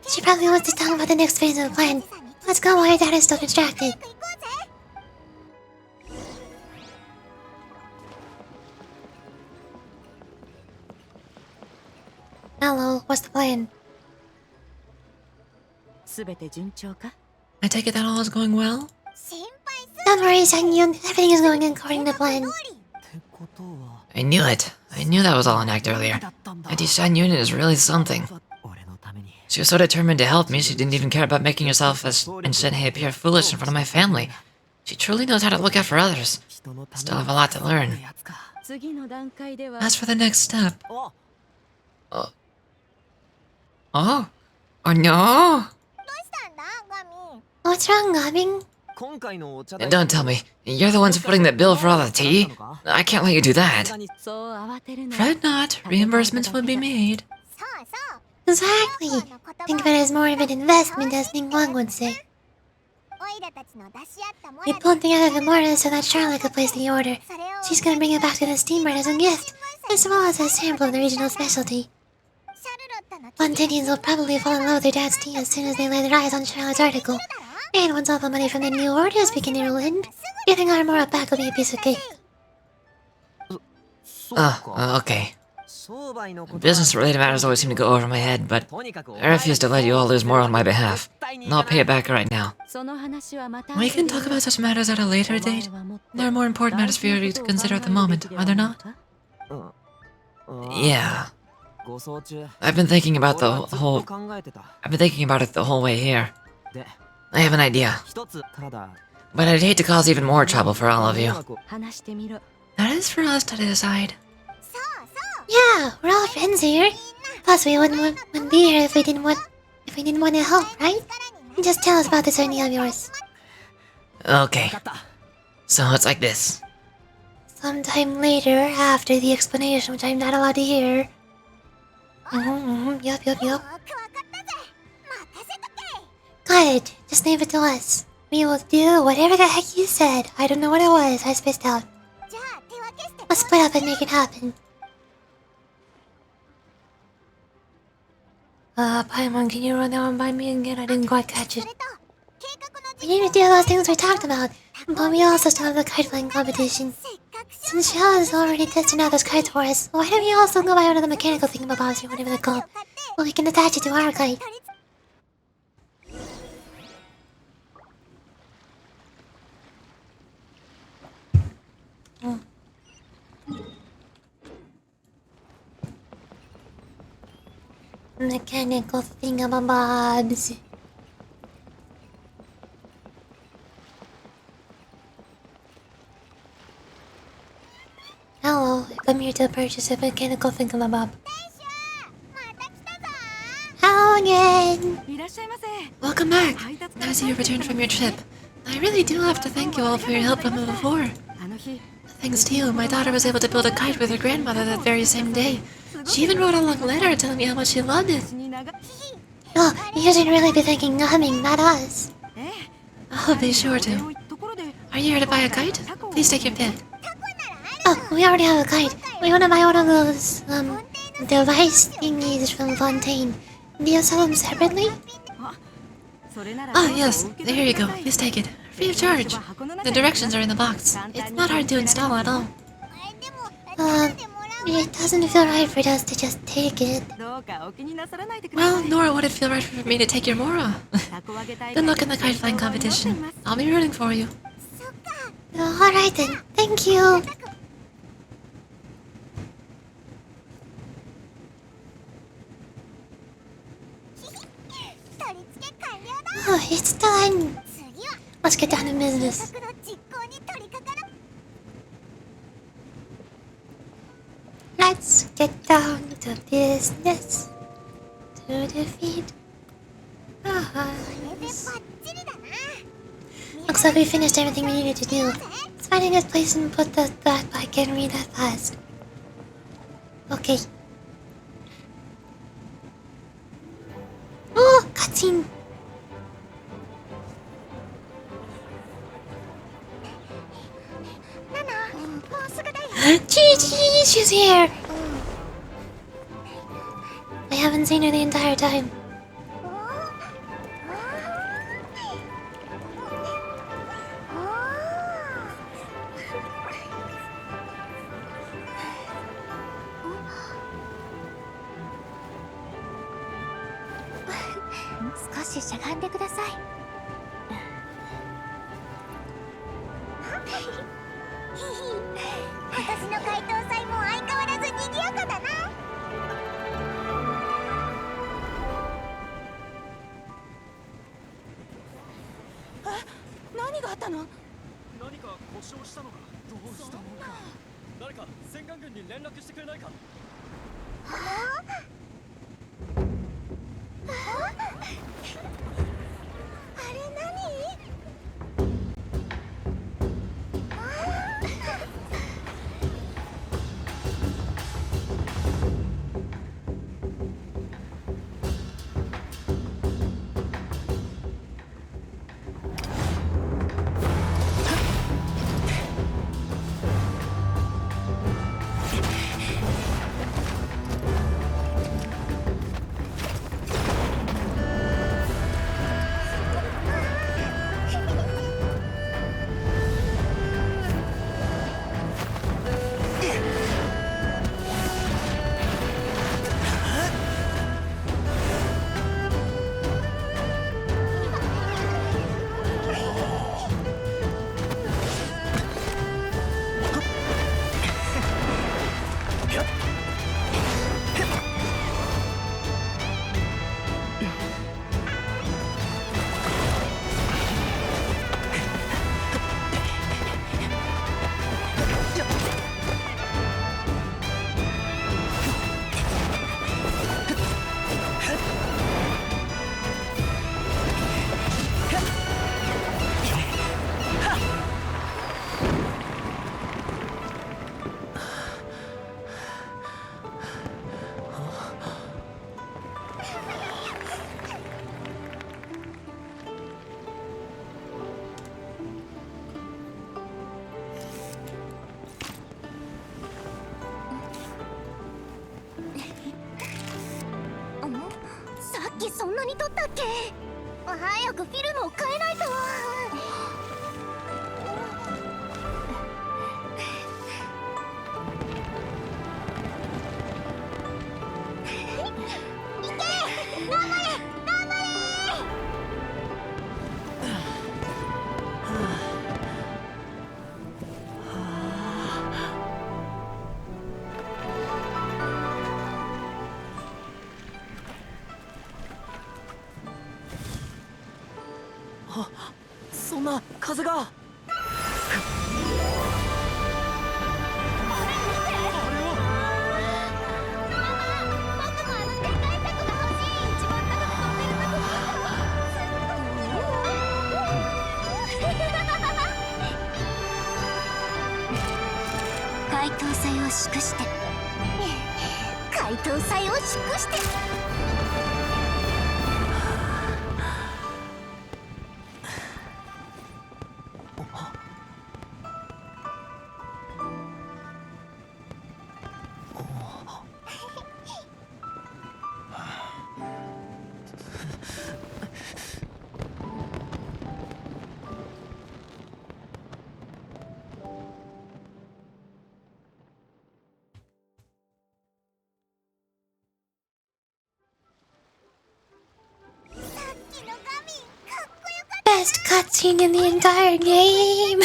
She probably wants to talk about the next phase of the plan. Let's go while your dad is still distracted. Hello, what's the plan? I take it that all is going well? Don't worry, Sang-yun. Everything is going according to plan. I knew it. I knew that was all an act earlier. Auntie Shanyun is really something. She was so determined to help me, she didn't even care about making herself and Shenhei appear foolish in front of my family. She truly knows how to look out for others. I still have a lot to learn. As for the next step... Oh no! What's wrong, Gabing? Don't tell me. You're the ones putting the bill for all the tea? I can't let you do that. Fret not. Reimbursements will be made. Exactly. Think of it as more of an investment, as Ning Wang would say. We pulled together the mortar so that Charlotte could place the order. She's gonna bring it back to the steamer as a gift, as well as a sample of the regional specialty. Montanians will probably fall in love with their dad's tea as soon as they lay their eyes on Charlotte's article. And once all the money from the new orders begin to roll in, getting Armora back will be a piece of cake. Okay. Business-related matters always seem to go over my head, but I refuse to let you all lose more on my behalf. And I'll pay it back right now. We can talk about such matters at a later date. There are more important matters for you to consider at the moment, are there not? Yeah. I've been thinking about it the whole way here. I have an idea. But I'd hate to cause even more trouble for all of you. That is for us to decide. Yeah, we're all friends here. Plus, we wouldn't be here if we didn't want to help, right? Just tell us about this idea of yours. Okay. So it's like this. Sometime later, after the explanation, which I'm not allowed to hear. Yup. Got it. Just leave it to us. We will do whatever the heck you said. I don't know what it was. I spaced out. Let's split up and make it happen. Paimon, can you run down by me again? I didn't quite catch it. We need to do those things we talked about, but we also still have the kite flying competition. Since Shell is already testing out those kites for us, why don't we also go buy one of the mechanical thingamabobs or whatever they're called? Well, we can attach it to our kite. Mechanical thingamabobs. Hello, I come here to purchase a mechanical thingamabob. Hello again! Welcome back. I see you returned from your trip. I really do have to thank you all for your help from before. Thanks to you, my daughter was able to build a kite with her grandmother that very same day. She even wrote a long letter telling me how much she loved it. Oh, you should really be thanking Humming, not us. I'll be sure to. Are you here to buy a kite? Please take your pick. Oh, we already have a kite. We want to buy one of those, device thingies from Fontaine. Do you sell them separately? Oh, yes. Here you go. Please take it. Free of charge. The directions are in the box. It's not hard to install at all. It doesn't feel right for us to just take it. Well, nor would it feel right for me to take your Mora. Good luck in the kite flying competition. I'll be rooting for you. Alright then. Thank you. Oh, it's done. Let's get down to business. Let's get down to business. To defeat the Looks looks like we finished everything we needed to do. Let's find a good place and put that back and read that fast. Okay. Oh, cutscene! Gigi, she's here! I haven't seen her the entire time. Best cutscene in the entire game!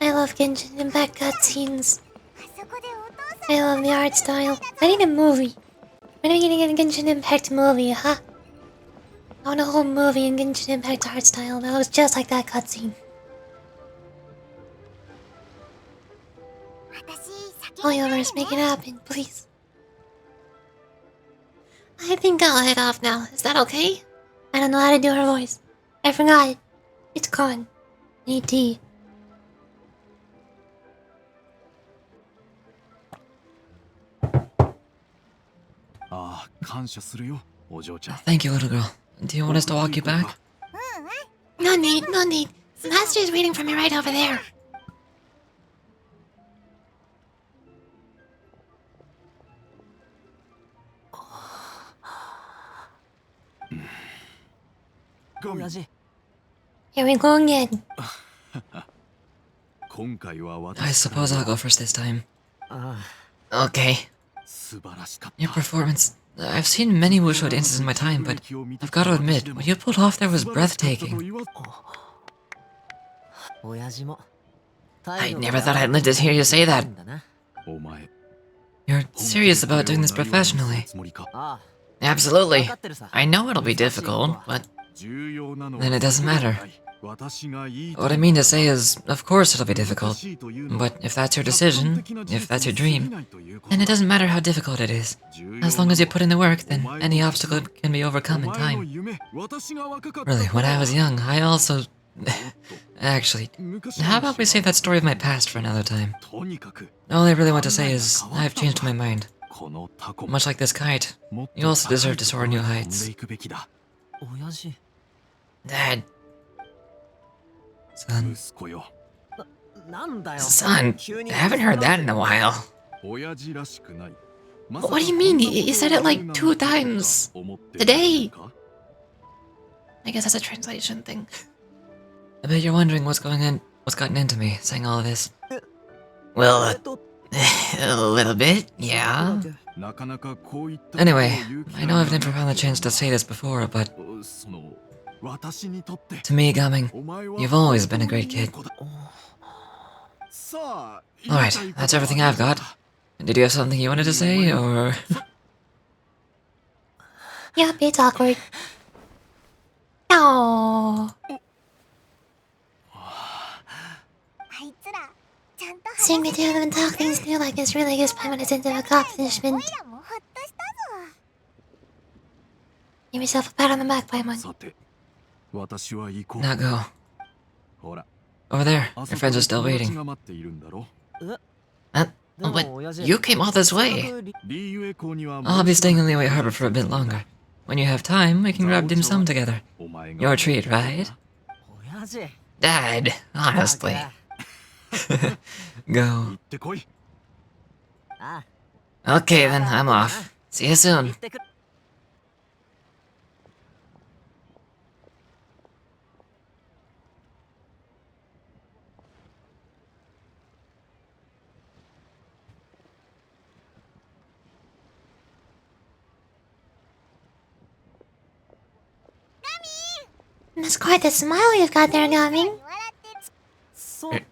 I love Genshin Impact cutscenes. I love the art style. I need a movie. When are we gonna get a Genshin Impact movie, huh? I want a whole movie in Genshin Impact art style that was just like that cutscene. All Yoverse, make it happen, please. I think I'll head off now. Is that okay? I don't know how to do her voice. I forgot. It's gone. Need tea. Thank you, little girl. Do you want us to walk you back? No need, no need. Master's waiting for me right over there. Here we go again. I suppose I'll go first this time. Okay. Your performance... I've seen many wushu dances in my time, but I've got to admit, what you pulled off there was breathtaking. I never thought I'd live to hear you say that. You're serious about doing this professionally. Absolutely. I know it'll be difficult, but then it doesn't matter. What I mean to say is, of course it'll be difficult. But if that's your decision, if that's your dream, then it doesn't matter how difficult it is. As long as you put in the work, then any obstacle can be overcome in time. Really, when I was young, I also... Actually, how about we save that story of my past for another time? All I really want to say is, I've changed my mind. Much like this kite, you also deserve to soar new heights. Dad. Son. Son, I haven't heard that in a while. What do you mean? You said it like 2 times today. I guess that's a translation thing. I bet you're wondering what's gotten into me saying all of this. Well, a little bit, yeah. Anyway, I know I've never found the chance to say this before, but to me, Gaming, you've always been a great kid. Alright, that's everything I've got. Did you have something you wanted to say, or...? Yep, it's awkward. Oh. Seeing the two of them talk things through like this really gives Paimon a sense of accomplishment. Give yourself a pat on the back, Paimon. Now go. Over there, your friends are still waiting. But you came all this way. I'll be staying in Liyue Harbor for a bit longer. When you have time, we can grab dim sum together. Your treat, right? Dad, honestly. Go. Okay then, I'm off. See you soon. That's quite the smile you've got there, Gaming.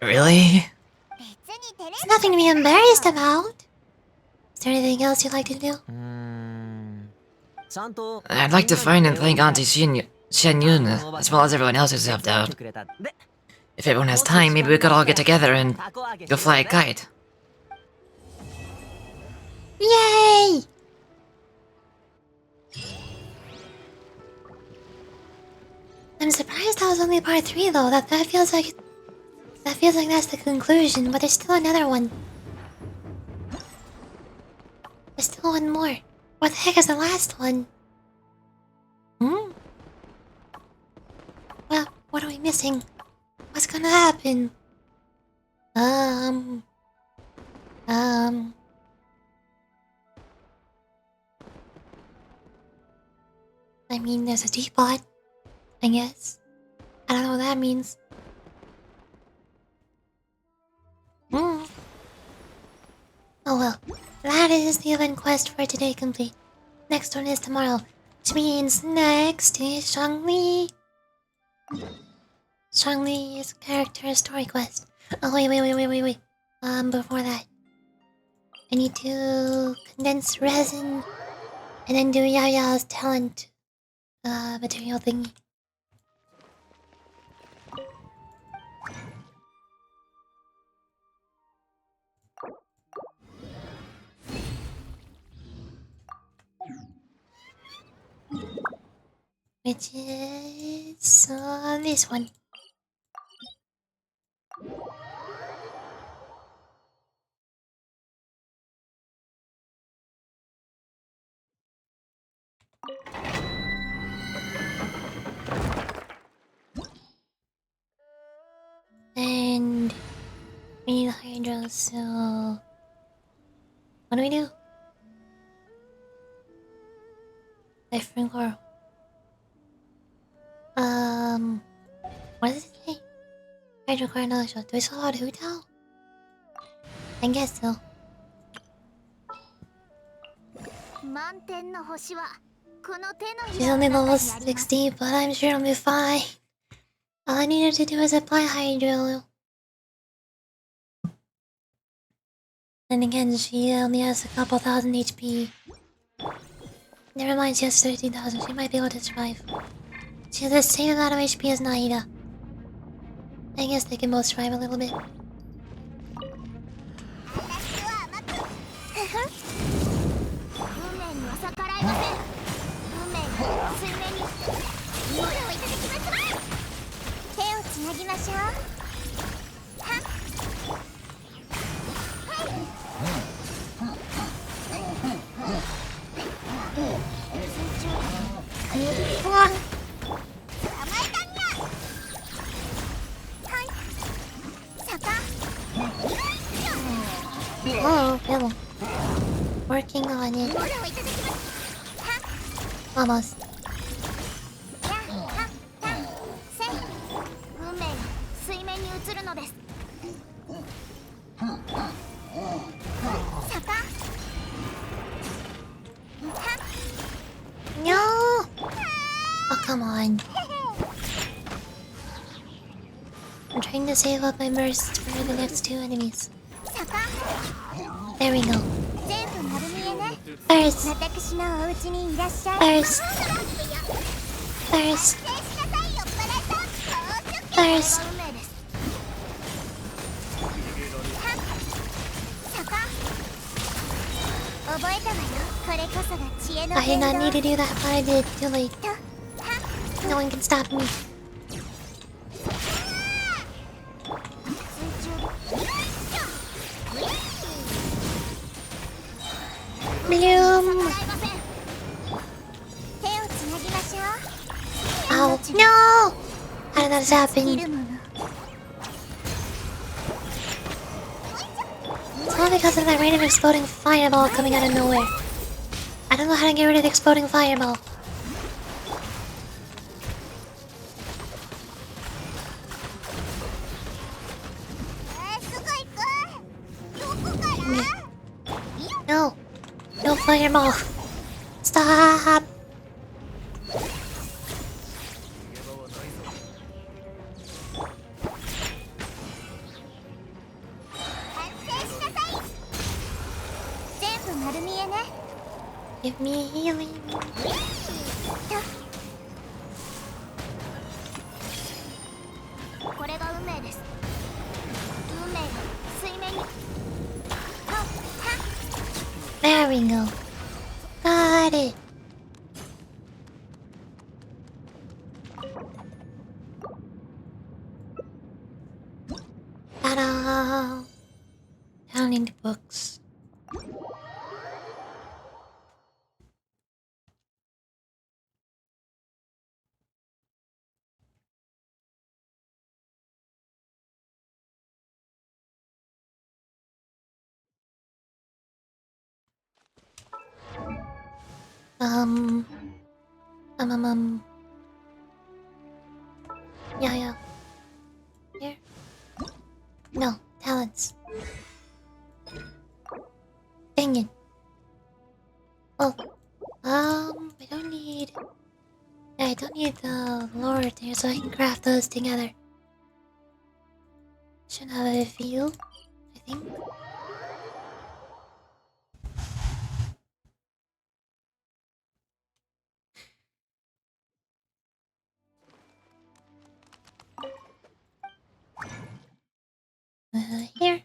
Really? It's nothing to be embarrassed about. Is there anything else you'd like to do? I'd like to find and thank Auntie Shen Yun, as well as everyone else who's helped out. If everyone has time, maybe we could all get together and go fly a kite. Yay! I'm surprised that was only part 3 though. That feels like that's the conclusion, but there's still another one. There's still one more. What the heck is the last one? Hmm? Well, what are we missing? What's gonna happen? I mean, there's a teapot, I guess. I don't know what that means. Hmm. Oh well, that is the event quest for today complete. Next one is tomorrow, which means next is zhongli. Zhongli is character story quest. Oh wait. Before that, I need to condense resin and then do Yaoyao's talent material thingy. which is this one. And we need Hydro, so what do we do? Different girl. What does it say? Hydro car another shot. Do I still have Hu Tao? I guess so. She's only level 60, but I'm sure I'll be fine. All I needed to do is apply Hydro. And again, she only has a couple thousand HP. Never mind, she has 13,000. She might be able to survive. She has the same amount of HP as Naida. I guess they can both survive a little bit. Oh, hello. Working on it. Almost. No! Oh, come on. I'm trying to save up my burst for the next two enemies. There we go. First. First. First. First. I did not need to do that, but I did. Too late. No one can stop me. Bloom! Ow. No! How did that happen? It's all because of that random exploding fireball coming out of nowhere. I don't know how to get rid of the exploding fireball. No. No fireball. Stop. Give me healing. There we go. Got it. Ta-da! Down into books. Um. Yeah, yeah. Here? No, talents. Dang it. Oh. I don't need... Yeah, I don't need the lore there, so I can craft those together. Should have a few, I think. Here.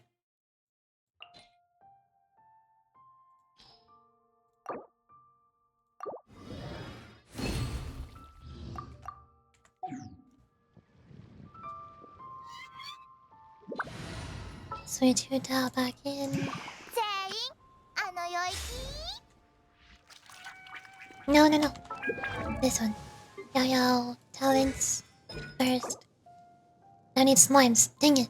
me to dial back in. No, no, no. This one. Yaoyao talents first. I need slimes. Dang it.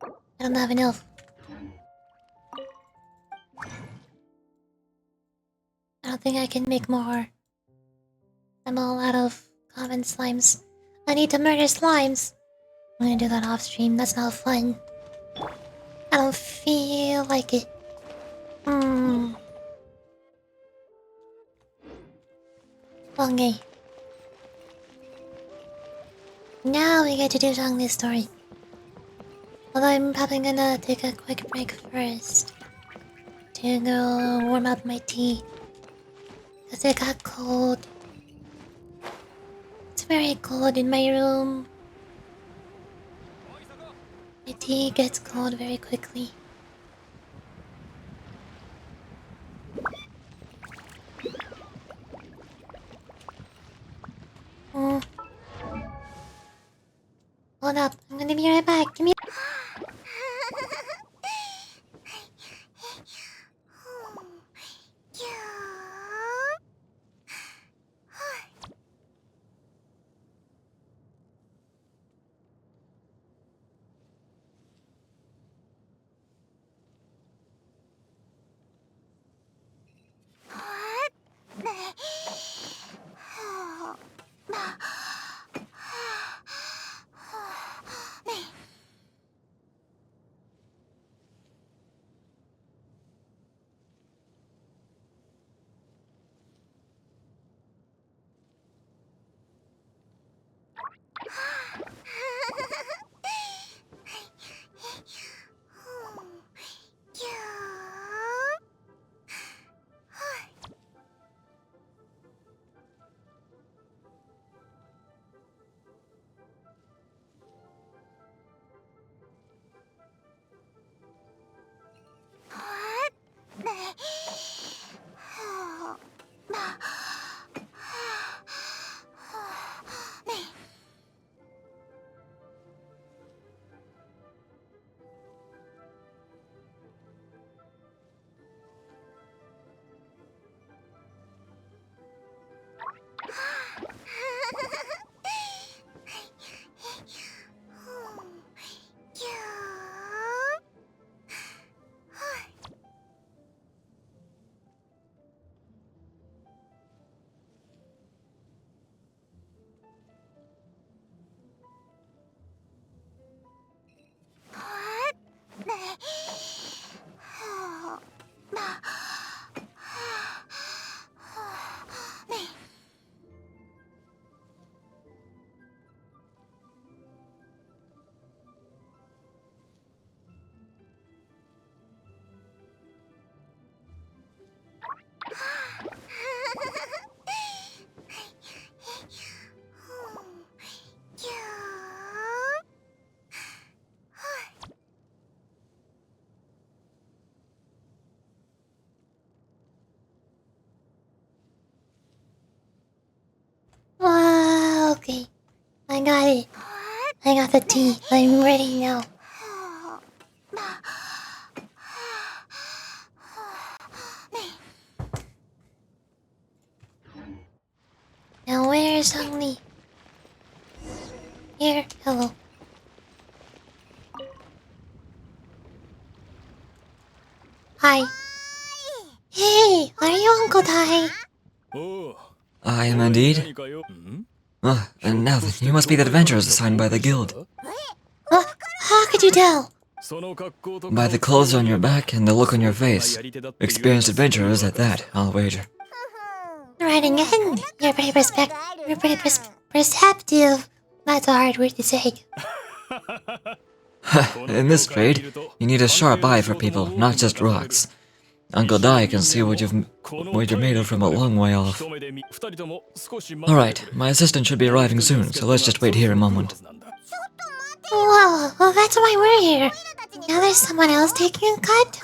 I don't have enough. I don't think I can make more. I'm all out of common slimes. I need to murder slimes. I'm gonna do that off stream. That's not fun. I don't feel like it. Okay. Now we get to do zhongli story. Although I'm probably gonna take a quick break first. To go warm up my tea. Cause it got cold. It's very cold in my room. My tea gets cold very quickly. Hold up, I'm gonna be right back. Give me. Wow, okay. I got it. I got the tea. I'm ready now. Now where's Zhongli? Here, hello. Hi. Hey, are you Uncle Tai? I am indeed. And now then, you must be the adventurers assigned by the guild. How could you tell? By the clothes on your back and the look on your face. Experienced adventurers at that, I'll wager. Right again. You're pretty perceptive. That's a hard word to say. In this trade, you need a sharp eye for people, not just rocks. Uncle Dai can see what you're made of from a long way off. Alright, my assistant should be arriving soon, so let's just wait here a moment. Whoa, well that's why we're here. Now there's someone else taking a cut?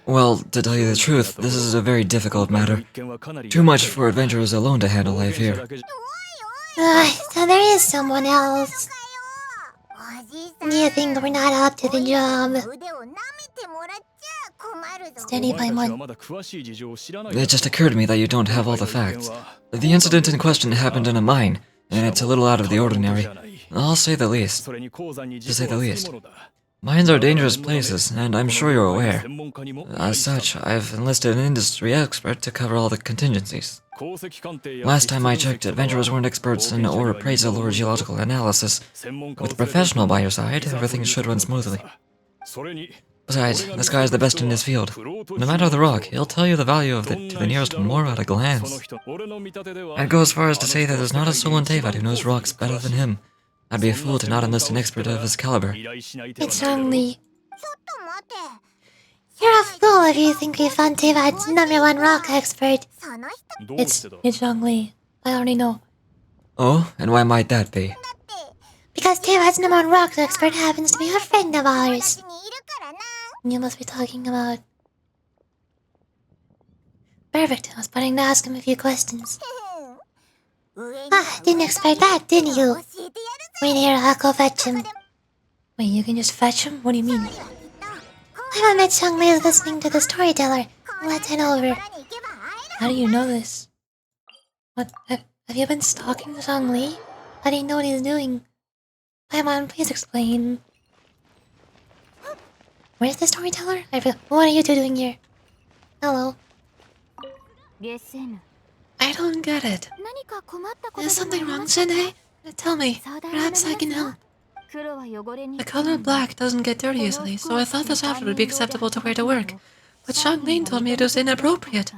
Well, to tell you the truth, this is a very difficult matter. Too much for adventurers alone to handle life here. So there is someone else. You think we're not up to the job? Steady by one. It just occurred to me that you don't have all the facts. The incident in question happened in a mine, and it's a little out of the ordinary. I'll say the least. To say the least. Mines are dangerous places, and I'm sure you're aware. As such, I've enlisted an industry expert to cover all the contingencies. Last time I checked, adventurers weren't experts in ore appraisal or geological analysis. With a professional by your side, everything should run smoothly. Besides, this guy is the best in his field. No matter the rock, he'll tell you the value of it to the nearest more at a glance. I'd go as far as to say that there's not a soul in Tevat who knows rocks better than him. I'd be a fool to not enlist an expert of his caliber. It's zhongli. You're a fool if you think we found Tevat's #1 rock expert. It's zhongli. I already know. Oh, and why might that be? Because Tevat's #1 rock expert happens to be a friend of ours. You must be talking about... Perfect. I was planning to ask him a few questions. Didn't expect that, didn't you? Wait here, I'll go fetch him. Wait, you can just fetch him? What do you mean? I met zhongli is listening to the storyteller. Let's head over. How do you know this? What? Have you been stalking zhongli? How do you know what he's doing? Paimon, please explain. Where's the storyteller? What are you two doing here? Hello. I don't get it. Is something wrong, Sene? Tell me. Perhaps I can help. The color black doesn't get dirty easily, so I thought this outfit would be acceptable to wear to work. But Xianglin told me it was inappropriate.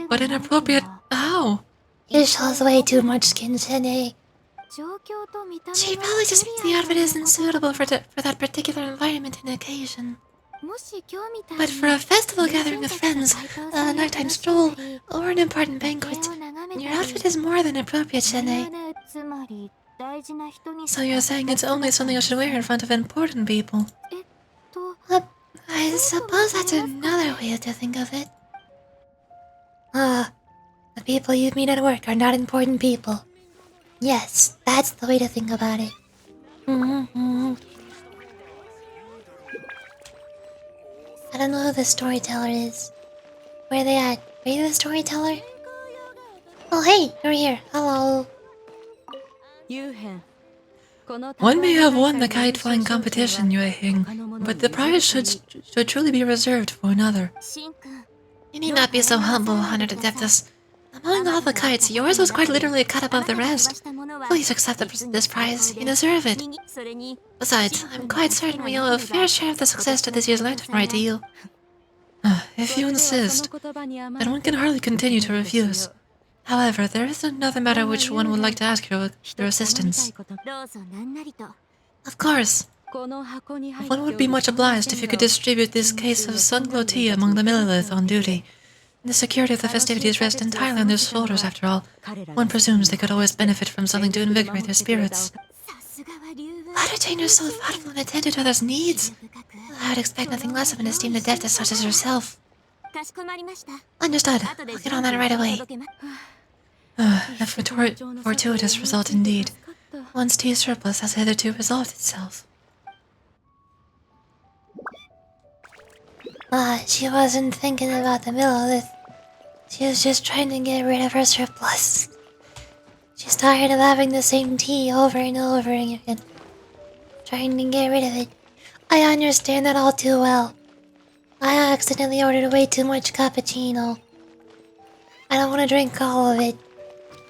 But inappropriate how? It shows way too much skin, Sene. She probably just means the outfit isn't suitable for that particular environment and occasion. But for a festival gathering with friends, a nighttime stroll, or an important banquet, your outfit is more than appropriate, Sene. So you're saying it's only something I should wear in front of important people? I suppose that's another way to think of it. The people you meet at work are not important people. Yes, that's the way to think about it. I don't know who the storyteller is. Where are they at? Are you the storyteller? Oh hey, you're here. Hello. One may have won the kite flying competition, Yue Hing, but the prize should truly be reserved for another. You need not be so humble, Honored Adeptus. Among all the kites, yours was quite literally a cut above the rest. Please accept this prize. You deserve it. Besides, I'm quite certain we owe a fair share of the success to this year's lantern ride to you. If you insist, then one can hardly continue to refuse. However, there is another matter which one would like to ask your assistance. Of course. One would be much obliged if you could distribute this case of Sunglow tea among the Millilith on duty. The security of the festivities rests entirely on their shoulders, after all. One presumes they could always benefit from something to invigorate their spirits. Latterjane is so thoughtful and attentive to others' needs. I would expect nothing less of an esteemed adept as such as herself. Understood. I'll get on that right away. A fortuitous result indeed. One's tea surplus has hitherto resolved itself. She wasn't thinking about the Millilith. She was just trying to get rid of her surplus. She's tired of having the same tea over and over again. Trying to get rid of it. I understand that all too well. I accidentally ordered way too much cappuccino. I don't want to drink all of it.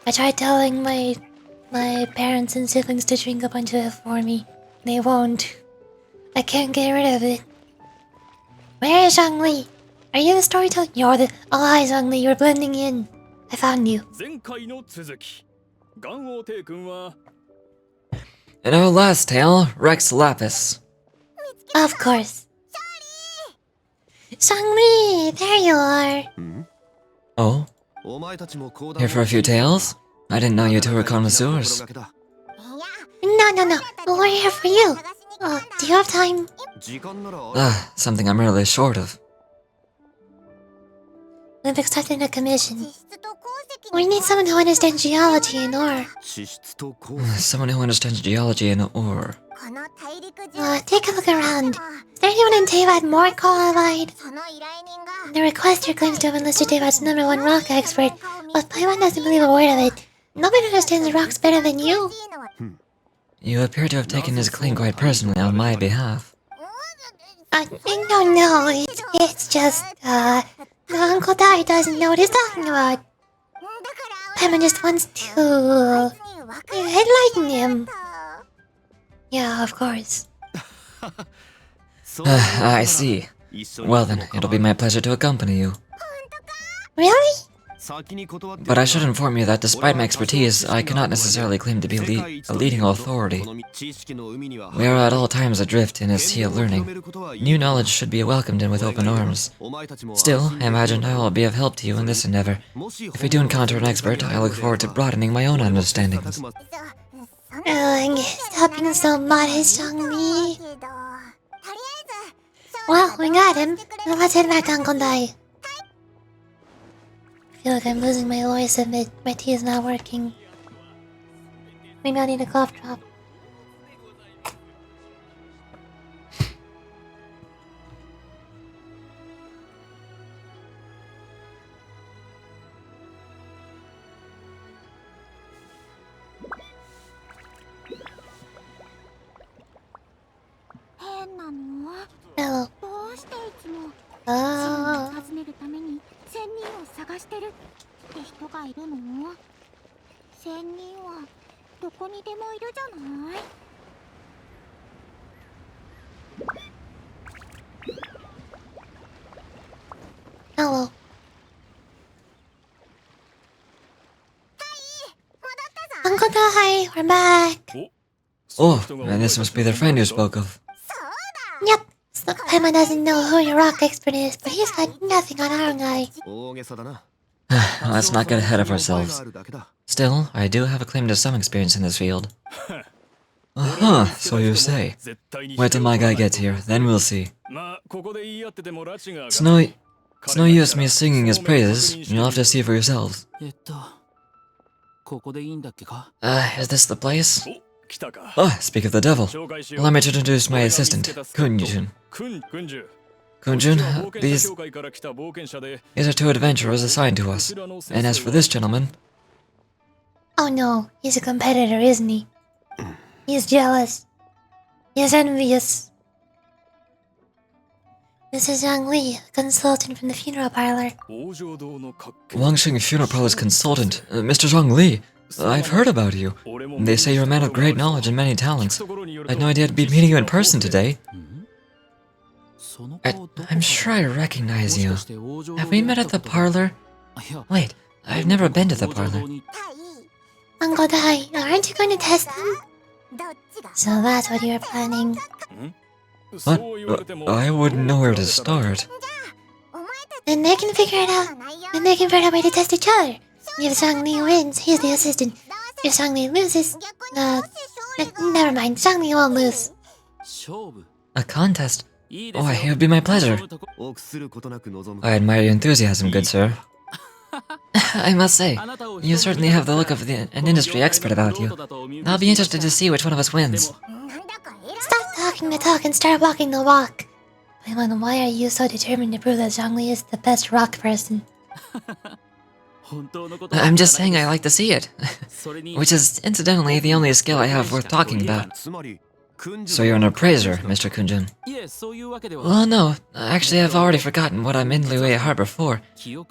I tried telling my parents and siblings to drink a bunch of it for me. They won't. I can't get rid of it. Where is Zhongli? Are you the storyteller? You're the... Oh, hi Zhongli, you're blending in. I found you. In our last tale, Rex Lapis. Of course. Zhongli, there you are. Oh? Here for a few tales? I didn't know you two were connoisseurs. No. We're here for you. Do you have time? Something I'm really short of. We've accepted a commission. We need someone who understands geology and ore. Someone who understands geology and ore. Take a look around. Is there anyone in Teyvat more qualified? The requester claims to have enlisted Teyvat's #1 rock expert, but Paimon doesn't believe a word of it. Nobody understands rocks better than you. You appear to have taken his claim quite personally on my behalf. No, it's just, Uncle Dai doesn't know what he's talking about. Paimon just wants to enlighten him. Yeah, of course. I see. Well then, it'll be my pleasure to accompany you. Really? But I should inform you that despite my expertise, I cannot necessarily claim to be a leading authority. We are at all times adrift in a sea of learning. New knowledge should be welcomed in with open arms. Still, I imagine I will be of help to you in this endeavor. If we do encounter an expert, I look forward to broadening my own understandings. Stop being so modest, zhongli. Well, we got him. Now let's head back to Uncle Dai. I feel like I'm losing my voice a bit. My tea is not working. Maybe I'll need a cough drop. Hello. Oh. Hello. Uncle Dai, we're back. Oh, and this must be the friend you spoke of. Yep. So Paimon doesn't know who your rock expert is, but he's got nothing on our guy. Let's not get ahead of ourselves. Still, I do have a claim to some experience in this field. So you say. Wait till my guy gets here, then we'll see. It's no use me singing his praises, you'll have to see for yourselves. Is this the place? Speak of the devil. Allow me to introduce my assistant, Kunjun. Kunjun, these are two adventurers assigned to us. And as for this gentleman... Oh no, he's a competitor, isn't he? He's jealous. He's envious. This is Zhongli, a consultant from the funeral parlor. Wangxing Funeral Parlor's consultant, Mr. Zhongli. I've heard about you. They say you're a man of great knowledge and many talents. I had no idea I'd be meeting you in person today. I'm sure I recognize you. Have we met at the parlor? Wait, I've never been to the parlor. Uncle Dai, aren't you going to test them? So that's what you're planning. What? I wouldn't know where to start. Then they can figure it out. Then they can figure out a way to test each other. If Zhongli wins, he's the assistant. If Zhongli loses, never mind, Zhongli won't lose. A contest? Why, it would be my pleasure. I admire your enthusiasm, good sir. I must say, you certainly have the look of an industry expert about you. I'll be interested to see which one of us wins. Stop talking the talk and start walking the walk. Paimon, why are you so determined to prove that Zhongli is the best rock person? I'm just saying I like to see it. Which is, incidentally, the only skill I have worth talking about. So you're an appraiser, Mr. Kunjun? Well, no. Actually, I've already forgotten what I'm in Liyue Harbor for.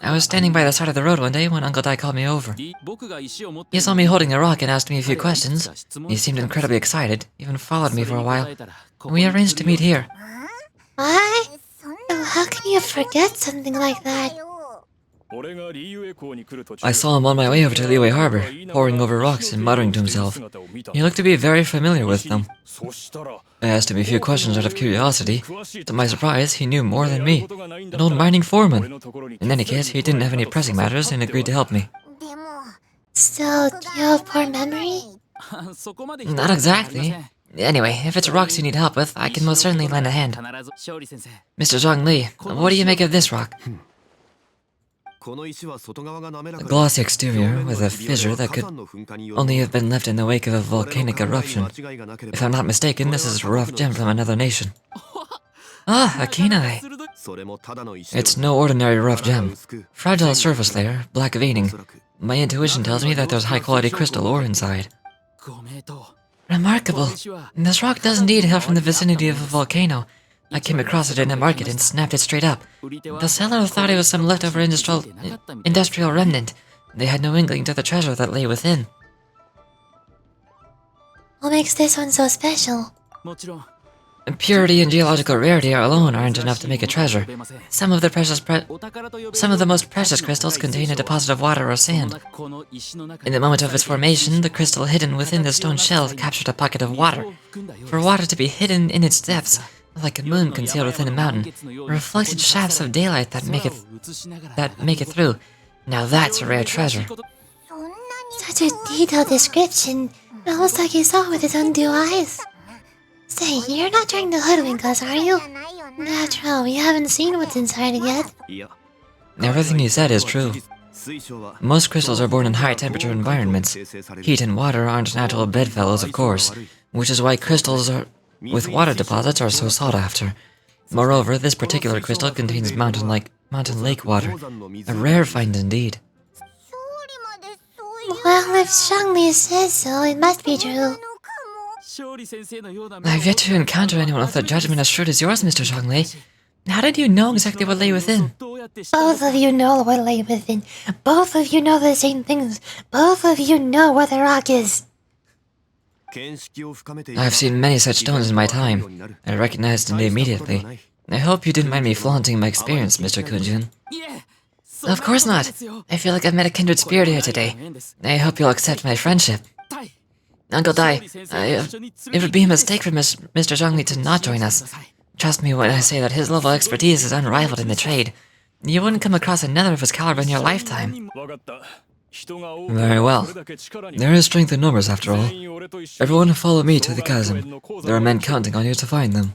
I was standing by the side of the road one day when Uncle Dai called me over. He saw me holding a rock and asked me a few questions. He seemed incredibly excited, even followed me for a while. We arranged to meet here. What? How can you forget something like that? I saw him on my way over to Liyue Harbor, poring over rocks and muttering to himself. He looked to be very familiar with them. I asked him a few questions out of curiosity. To my surprise, he knew more than me. An old mining foreman. In any case, he didn't have any pressing matters and agreed to help me. So, do you have poor memory? Not exactly. Anyway, if it's rocks you need help with, I can most certainly lend a hand. Mr. Zhongli, what do you make of this rock? A glossy exterior with a fissure that could only have been left in the wake of a volcanic eruption. If I'm not mistaken, this is a rough gem from another nation. Ah, a kenai. It's no ordinary rough gem. Fragile surface layer, black veining. My intuition tells me that there's high-quality crystal ore inside. Remarkable. This rock does indeed hail from the vicinity of a volcano. I came across it in a market and snapped it straight up. The seller thought it was some leftover industrial remnant. They had no inkling to the treasure that lay within. What makes this one so special? Purity and geological rarity alone aren't enough to make a treasure. Some of the most precious crystals contain a deposit of water or sand. In the moment of its formation, the crystal hidden within the stone shell captured a pocket of water. For water to be hidden in its depths, like a moon concealed within a mountain, reflected shafts of daylight that make it through. Now that's a rare treasure. Such a detailed description. Almost like you saw with his own 2 eyes. Say, you're not trying to hoodwink us, are you? After all, we haven't seen what's inside it yet. Everything you said is true. Most crystals are born in high-temperature environments. Heat and water aren't natural bedfellows, of course, which is why crystals with water deposits are so sought after. Moreover, this particular crystal contains mountain lake water, a rare find indeed. Well, if zhongli says so, it must be true. I've yet to encounter anyone with a judgment as shrewd as yours, Mr. Zhongli. How did you know exactly what lay within? Both of you know what lay within. Both of you know the same things. Both of you know where the rock is. I've seen many such stones in my time. I recognized it immediately. I hope you didn't mind me flaunting my experience, Mr. Kunjun. Of course not. I feel like I've met a kindred spirit here today. I hope you'll accept my friendship. Uncle Dai, it would be a mistake for Mr. Zhongli to not join us. Trust me when I say that his level of expertise is unrivaled in the trade. You wouldn't come across another of his caliber in your lifetime. Very well. There is strength in numbers, after all. Everyone follow me to the chasm. There are men counting on you to find them.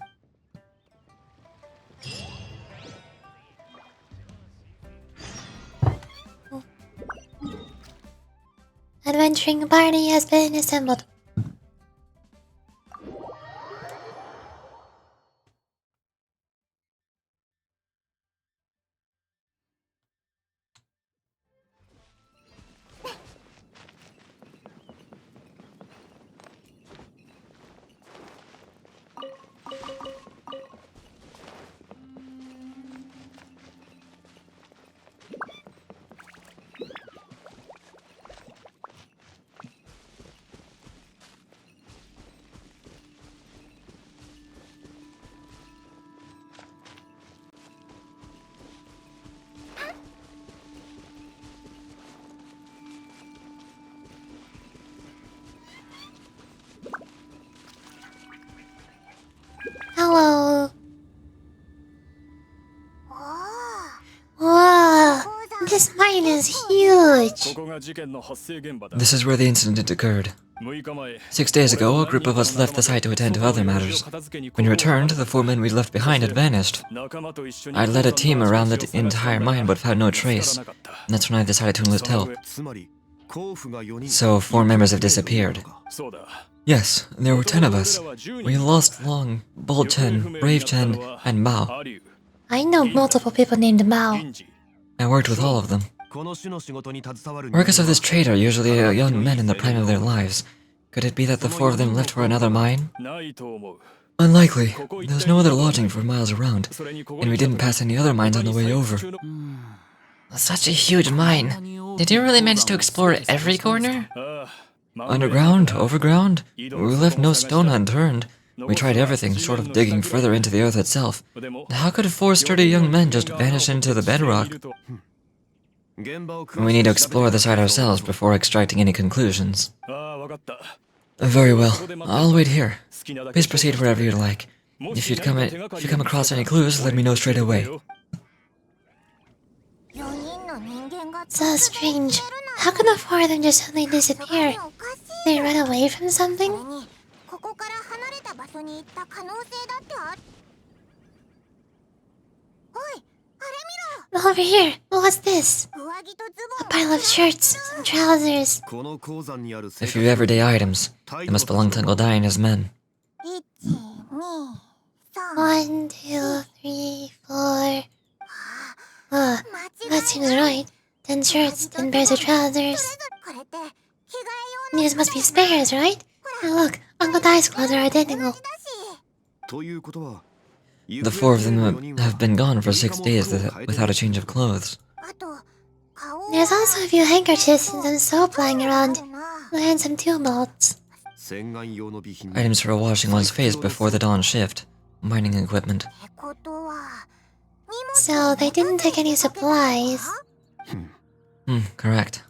Adventuring party has been assembled. Hello. Wow, this mine is huge. This is where the incident occurred. 6 days ago, a group of us left the site to attend to other matters. When we returned, the 4 men we left behind had vanished. I led a team around the entire mine but found no trace. That's when I decided to enlist help. So 4 members have disappeared. Yes, there were 10 of us. We lost Long, Bold Chen, Brave Chen, and Mao. I know multiple people named Mao. I worked with all of them. Workers of this trade are usually young men in the prime of their lives. Could it be that the 4 of them left for another mine? Unlikely. There's no other lodging for miles around, and we didn't pass any other mines on the way over. Such a huge mine. Did you really manage to explore every corner? Underground, overground, we left no stone unturned. We tried everything, short of digging further into the earth itself. How could 4 sturdy young men just vanish into the bedrock? We need to explore the site ourselves before extracting any conclusions. Very well, I'll wait here. Please proceed wherever you'd like. If you come across any clues, let me know straight away. So strange. How can the 4 of them just suddenly disappear? They run away from something? Over here. What's this? A pile of shirts, some trousers. A few everyday items. They must belong to Uncle Dai and his men. 1, 2, 3, 4. That seems right. 10 shirts, 10 pairs of trousers. These must be spares, right? Oh, look, Uncle Dai's clothes are identical. The four of them have been gone for 6 days without a change of clothes. There's also a few handkerchiefs and some soap lying around. And some tumults. Items for washing one's face before the dawn shift. Mining equipment. So they didn't take any supplies. Correct.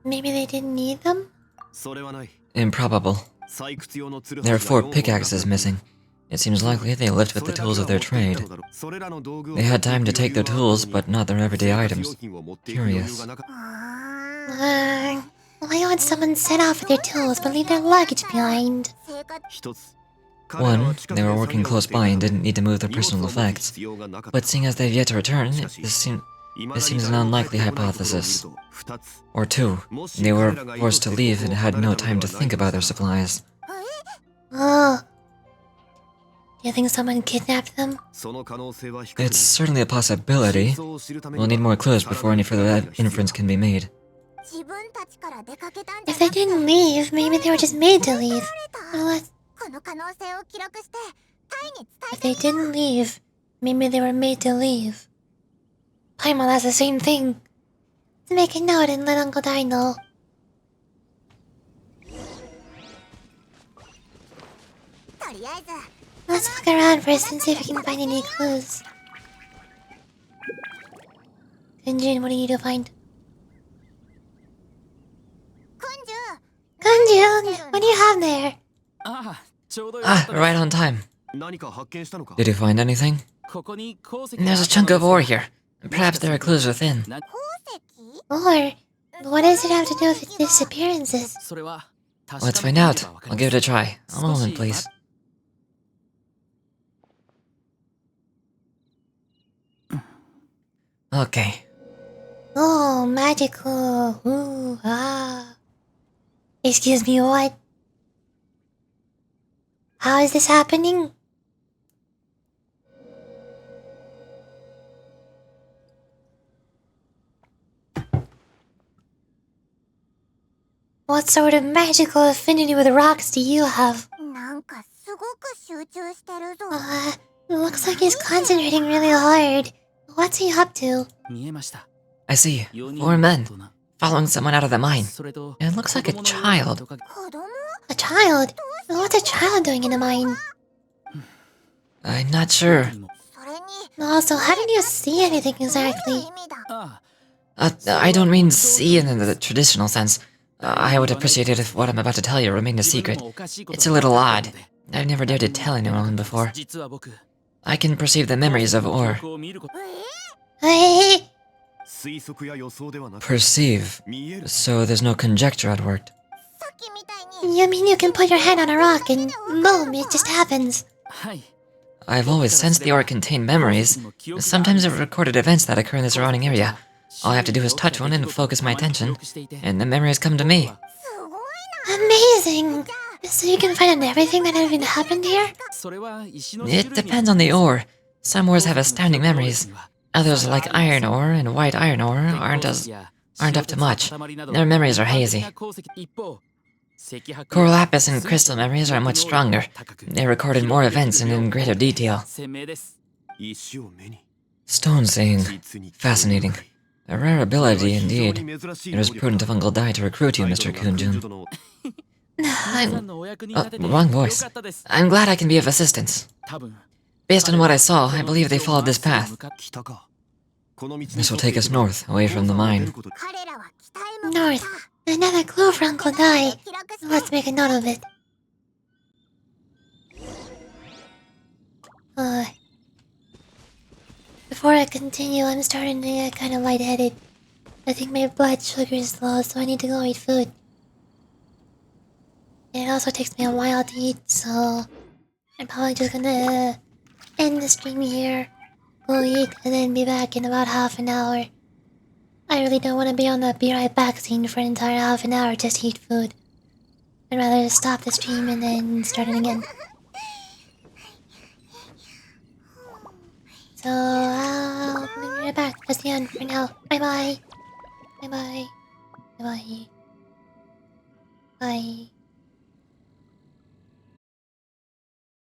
Maybe they didn't need them? Improbable. There are 4 pickaxes missing. It seems likely they lived with the tools of their trade. They had time to take their tools, but not their everyday items. Curious. Why would someone set off with their tools but leave their luggage behind? 1, they were working close by and didn't need to move their personal effects. But seeing as they've yet to return, this seems an unlikely hypothesis. Or 2, they were forced to leave and had no time to think about their supplies. Oh. Do you think someone kidnapped them? It's certainly a possibility. We'll need more clues before any further inference can be made. If they didn't leave, maybe they were just made to leave. If they didn't leave, maybe they were made to leave. Paimon has the same thing. Let's make a note and let Uncle Dai know. Let's look around first and see if we can find any clues. Kunjun, what do you need to find? Kunjun, what do you have there? Right on time. Did you find anything? There's a chunk of ore here. Perhaps there are clues within. Or, what does it have to do with disappearances? Let's find out. I'll give it a try. A moment, please. Okay. Oh, magical. Ooh, ah. Excuse me, what? How is this happening? What sort of magical affinity with rocks do you have? Looks like he's concentrating really hard. What's he up to? I see. 4 men. Following someone out of the mine. It looks like a child. A child? What's a child doing in a mine? I'm not sure. Also, how did you see anything exactly? I don't mean see in the traditional sense. I would appreciate it if what I'm about to tell you remained a secret. It's a little odd. I've never dared to tell anyone before. I can perceive the memories of ore. Hey! Perceive. So there's no conjecture at work. You mean you can put your hand on a rock and boom, it just happens? I've always sensed the ore contained memories. Sometimes I've recorded events that occur in the surrounding area. All I have to do is touch one and focus my attention, and the memories come to me. Amazing! So you can find out everything that even happened here? It depends on the ore. Some ores have astounding memories. Others, like iron ore and white iron ore, aren't up to much. Their memories are hazy. Coral lapis and crystal memories are much stronger. They recorded more events and in greater detail. Stone saying. Fascinating. A rare ability indeed. It was prudent of Uncle Dai to recruit you, Mr. Kunjun. Wrong voice. I'm glad I can be of assistance. Based on what I saw, I believe they followed this path. This will take us north, away from the mine. North. Another clue for Uncle Dai. Let's make a note of it. Before I continue, I'm starting to get kind of lightheaded. I think my blood sugar is low, so I need to go eat food. And it also takes me a while to eat, so I'm probably just gonna end the stream here. We'll eat and then be back in about half an hour. I really don't want to be on the be right back scene for an entire half an hour just to eat food. I'd rather stop the stream and then start it again. So I'll be right back. That's the end for now. Bye bye. Bye bye. Bye bye. Bye.